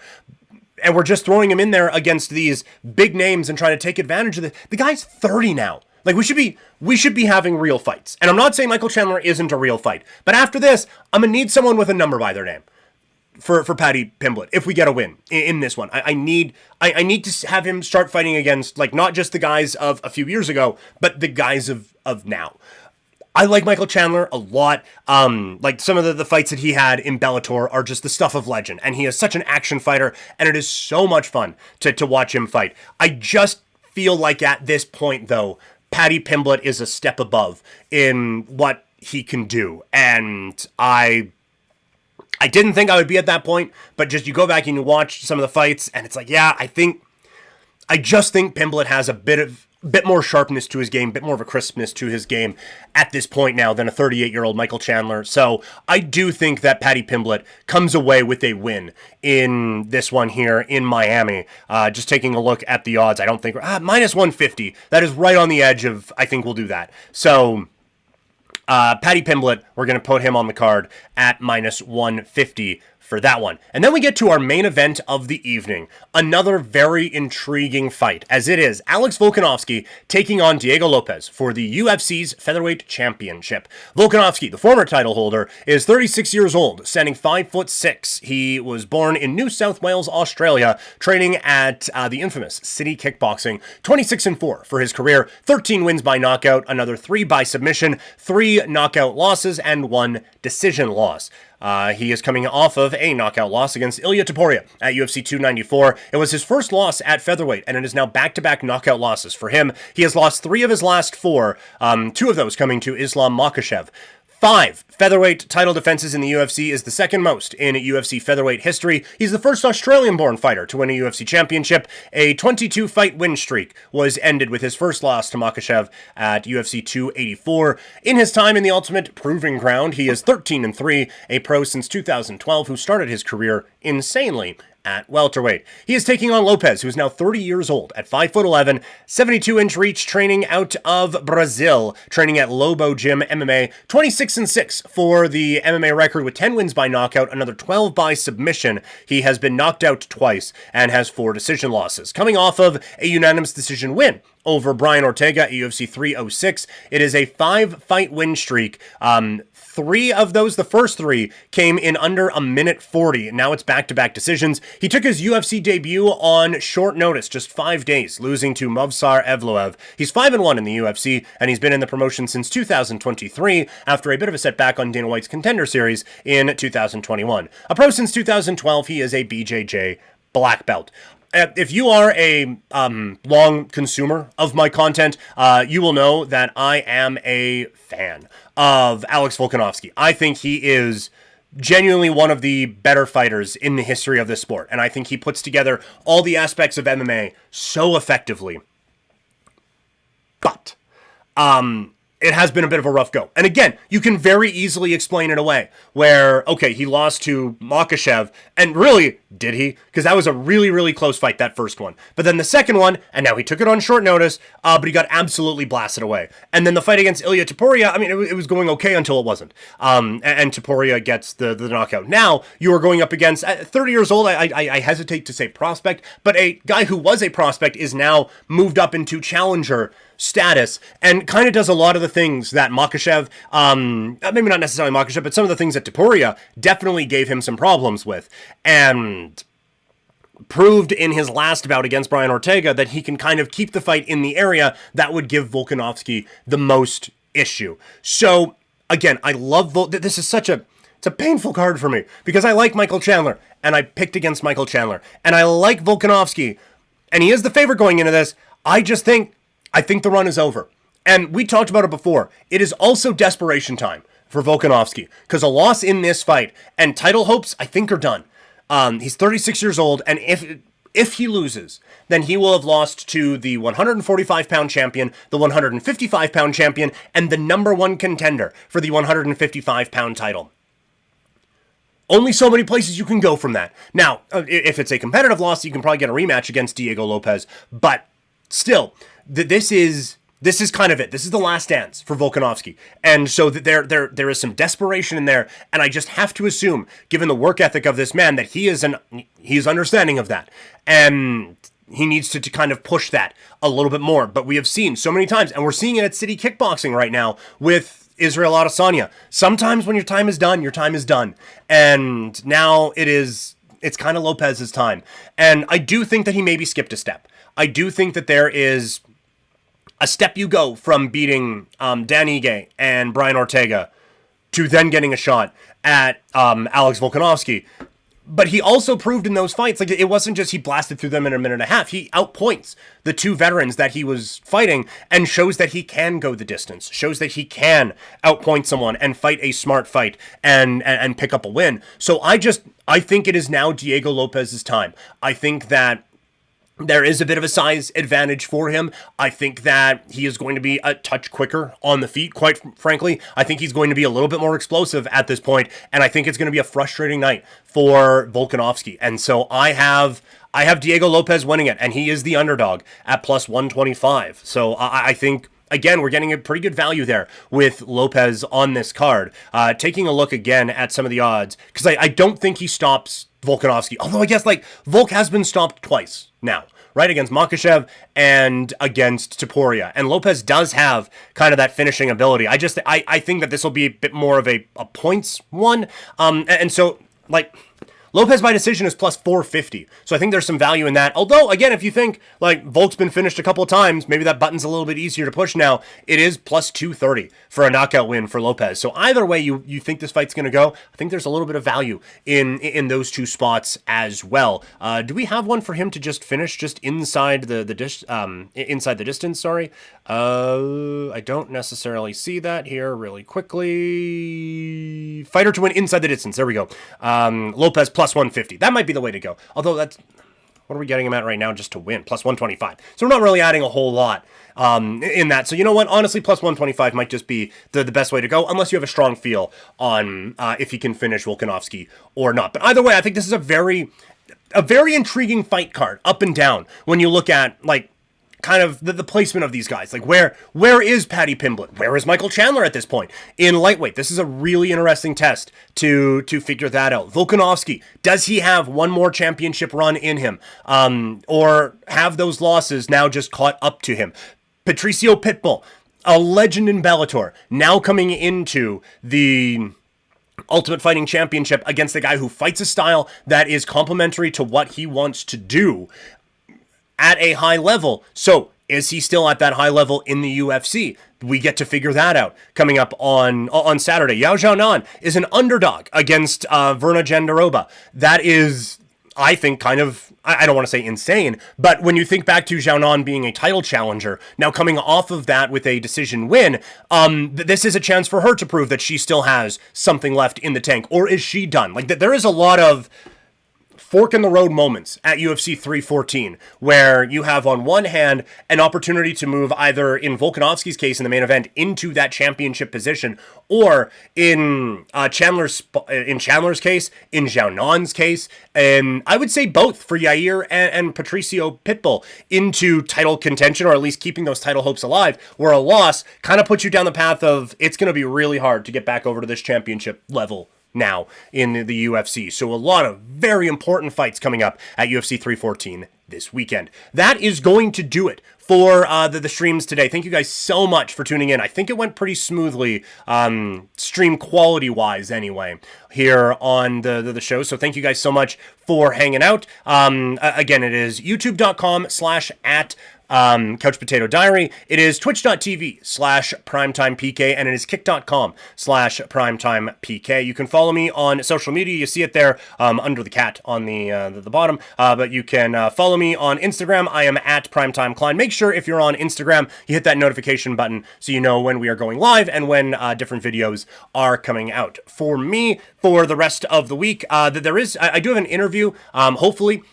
And we're just throwing him in there against these big names and trying to take advantage of the guy's 30 now. Like, we should be having real fights. And I'm not saying Michael Chandler isn't a real fight, but after this, I'm gonna need someone with a number by their name for Paddy Pimblett if we get a win in this one. I need to have him start fighting against, like, not just the guys of a few years ago, but the guys of now. I like Michael Chandler a lot. Like, some of the fights that he had in Bellator are just the stuff of legend, and he is such an action fighter, and it is so much fun to watch him fight. I just feel like at this point, though, Paddy Pimblett is a step above in what he can do, and I didn't think I would be at that point, but just you go back and you watch some of the fights, and it's like, yeah, I just think Pimblett has a bit more sharpness to his game, a bit more of a crispness to his game at this point now than a 38-year-old Michael Chandler. So I do think that Paddy Pimblett comes away with a win in this one here in Miami. Just taking a look at the odds, I don't think minus 150. That is right on the edge of I think we'll do that. So Paddy Pimblett, we're going to put him on the card at minus 150 for that one. And then we get to our main event of the evening. Another very intriguing fight, as it is Alex Volkanovski taking on Diego Lopez for the UFC's Featherweight Championship. Volkanovski, the former title holder, is 36 years old, standing 5'6". He was born in New South Wales, Australia, training at the infamous City Kickboxing. 26-4 for his career, 13 wins by knockout, another 3 by submission, 3 knockout losses, and 1 decision loss. He is coming off of a knockout loss against Ilia Topuria at UFC 294. It was his first loss at featherweight, and it is now back-to-back knockout losses for him. He has lost 3 of his last 4, 2 of those coming to Islam Makhachev. 5 featherweight title defenses in the UFC is the second most in UFC featherweight history. He's the first Australian-born fighter to win a UFC championship. A 22-fight win streak was ended with his first loss to Makhachev at UFC 284. In his time in the Ultimate Proving Ground, he is 13-3, a pro since 2012 who started his career insanely at welterweight. He is taking on Lopez, who is now 30 years old, at 5'11", 72-inch reach, training out of Brazil, training at Lobo Gym MMA, 26-6 for the MMA record with 10 wins by knockout, another 12 by submission. He has been knocked out twice and has 4 decision losses, coming off of a unanimous decision win over Brian Ortega at UFC 306. It is a 5-fight win streak. 3 of those, the first 3, came in under a minute 40. Now it's back-to-back decisions. He took his UFC debut on short notice, just 5 days, losing to Movsar Evloev. He's 5-1 in the UFC, and he's been in the promotion since 2023, after a bit of a setback on Dana White's Contender Series in 2021. A pro since 2012, he is a BJJ black belt. If you are a long consumer of my content, you will know that I am a fan of Alex Volkanovski. I think he is genuinely one of the better fighters in the history of this sport, and I think he puts together all the aspects of MMA so effectively. But it has been a bit of a rough go. And again, you can very easily explain it away, where, okay, he lost to Makhachev, and really, did he? Because that was a really, really close fight, that first one. But then the second one, and now he took it on short notice, but he got absolutely blasted away. And then the fight against Ilia Topuria, I mean, it was going okay until it wasn't. And Topuria gets the knockout. Now, you are going up against, at 30 years old, I hesitate to say prospect, but a guy who was a prospect is now moved up into challenger status, and kind of does a lot of the things that Makhachev, maybe not necessarily Makhachev, but some of the things that Topuria definitely gave him some problems with, and proved in his last bout against Brian Ortega that he can kind of keep the fight in the area that would give Volkanovski the most issue. So, again, I love this is it's a painful card for me, because I like Michael Chandler, and I picked against Michael Chandler, and I like Volkanovski, and he is the favorite going into this. I think the run is over. And we talked about it before. It is also desperation time for Volkanovski, because a loss in this fight and title hopes, I think, are done. He's 36 years old, and if he loses, then he will have lost to the 145-pound champion, the 155-pound champion, and the number 1 contender for the 155-pound title. Only so many places you can go from that. Now, if it's a competitive loss, you can probably get a rematch against Diego Lopez, but still, this is kind of it. This is the last dance for Volkanovski. And so there is some desperation in there, and I just have to assume, given the work ethic of this man, that he is understanding of that. And he needs to kind of push that a little bit more. But we have seen so many times, and we're seeing it at City Kickboxing right now with Israel Adesanya. Sometimes when your time is done, your time is done. And now it's kind of Lopez's time. And I do think that he maybe skipped a step. I do think that there is a step you go from beating Dan Ige and Brian Ortega to then getting a shot at Alex Volkanovski. But he also proved in those fights, like, it wasn't just he blasted through them in a minute and a half. He outpoints the 2 veterans that he was fighting and shows that he can go the distance, shows that he can outpoint someone and fight a smart fight and pick up a win. So I think it is now Diego Lopez's time. I think that there is a bit of a size advantage for him. I think that he is going to be a touch quicker on the feet, quite frankly. I think he's going to be a little bit more explosive at this point, and I think it's going to be a frustrating night for Volkanovski. And so I have Diego Lopez winning it, and he is the underdog at plus 125. So I think again, we're getting a pretty good value there with Lopez on this card. Taking a look again at some of the odds, because I don't think he stops Volkanovski. Although I guess like Volk has been stopped twice now, right? Against Makhachev and against Topuria. And Lopez does have kind of that finishing ability. I think that this will be a bit more of a points one. And so like Lopez by decision is plus 450. So I think there's some value in that. Although, again, if you think like Volk's been finished a couple of times, maybe that button's a little bit easier to push now. It is plus 230 for a knockout win for Lopez. So either way you think this fight's going to go, I think there's a little bit of value in those two spots as well. Do we have one for him to just finish just inside the distance? Sorry. I don't necessarily see that here really quickly. Fighter to win inside the distance. There we go. Lopez plus 150. That might be the way to go. Although what are we getting him at right now just to win? Plus 125. So we're not really adding a whole lot in that. So you know what? Honestly, plus 125 might just be the best way to go, unless you have a strong feel on if he can finish Volkanovski or not. But either way, I think this is a very intriguing fight card, up and down, when you look at like kind of the placement of these guys. Like where is Paddy Pimblett? Where is Michael Chandler at this point? In lightweight, this is a really interesting test to figure that out. Volkanovski, does he have one more championship run in him? Or have those losses now just caught up to him? Patricio Pitbull, a legend in Bellator, now coming into the Ultimate Fighting Championship against a guy who fights a style that is complementary to what he wants to do at a high level. So is he still at that high level in the UFC? We get to figure that out coming up on Saturday. Yao Xiaonan is an underdog against Verna Jandiroba. That is, I think, kind of, I don't want to say insane, but when you think back to Xiaonan being a title challenger, now coming off of that with a decision win, this is a chance for her to prove that she still has something left in the tank. Or is she done? Like, there is a lot of fork in the road moments at UFC 314 where you have on one hand an opportunity to move either in Volkanovski's case in the main event into that championship position, or in Chandler's case, in Xiaonan's case, and I would say both for Yair and Patricio Pitbull into title contention, or at least keeping those title hopes alive, where a loss kind of puts you down the path of it's going to be really hard to get back over to this championship level now in the UFC. So a lot of very important fights coming up at UFC 314 this weekend. That is going to do it for the streams today. Thank you guys so much for tuning in. I think it went pretty smoothly, stream quality wise anyway, here on the show. So thank you guys so much for hanging out. Again, it is youtube.com/@ Couch Potato Diary. It is twitch.tv/primetimepk, and it is kick.com/primetimepk. You can follow me on social media. You see it there under the cat on the bottom. But you can follow me on Instagram. I am at Primetime Klein. Make sure if you're on Instagram, you hit that notification button so you know when we are going live and when different videos are coming out. For me, for the rest of the week, I do have an interview. Hopefully,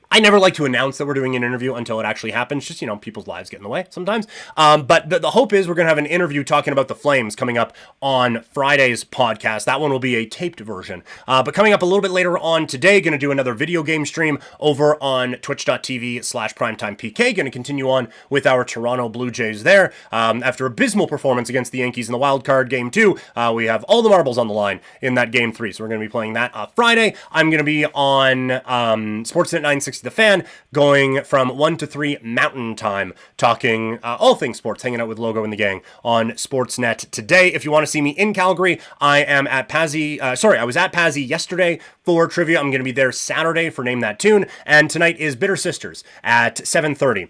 I never like to announce that we're doing an interview until it actually happens. Just, people's lives get in the way sometimes. But the hope is we're going to have an interview talking about the Flames coming up on Friday's podcast. That one will be a taped version. But coming up a little bit later on today, going to do another video game stream over on twitch.tv/primetimepk. Going to continue on with our Toronto Blue Jays there. After abysmal performance against the Yankees in the wild card game 2, we have all the marbles on the line in that game 3. So we're going to be playing that Friday. I'm going to be on Sportsnet 960 The Fan, going from 1 to 3 Mountain Time, talking all things sports, hanging out with Logo and the gang on Sportsnet today. If you want to see me in Calgary, I am at Pazzi. I was at Pazzi yesterday for trivia. I'm going to be there Saturday for Name That Tune, and tonight is Bitter Sisters at 7:30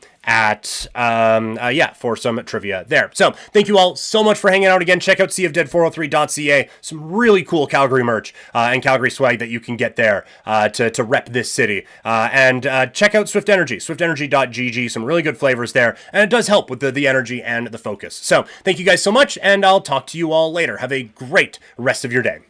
for some trivia there. So thank you all so much for hanging out again. Check out seaofdead403.ca. Some really cool Calgary merch and Calgary swag that you can get there to rep this city. And check out Swift Energy, swiftenergy.gg. Some really good flavors there, and it does help with the energy and the focus. So thank you guys so much, and I'll talk to you all later. Have a great rest of your day.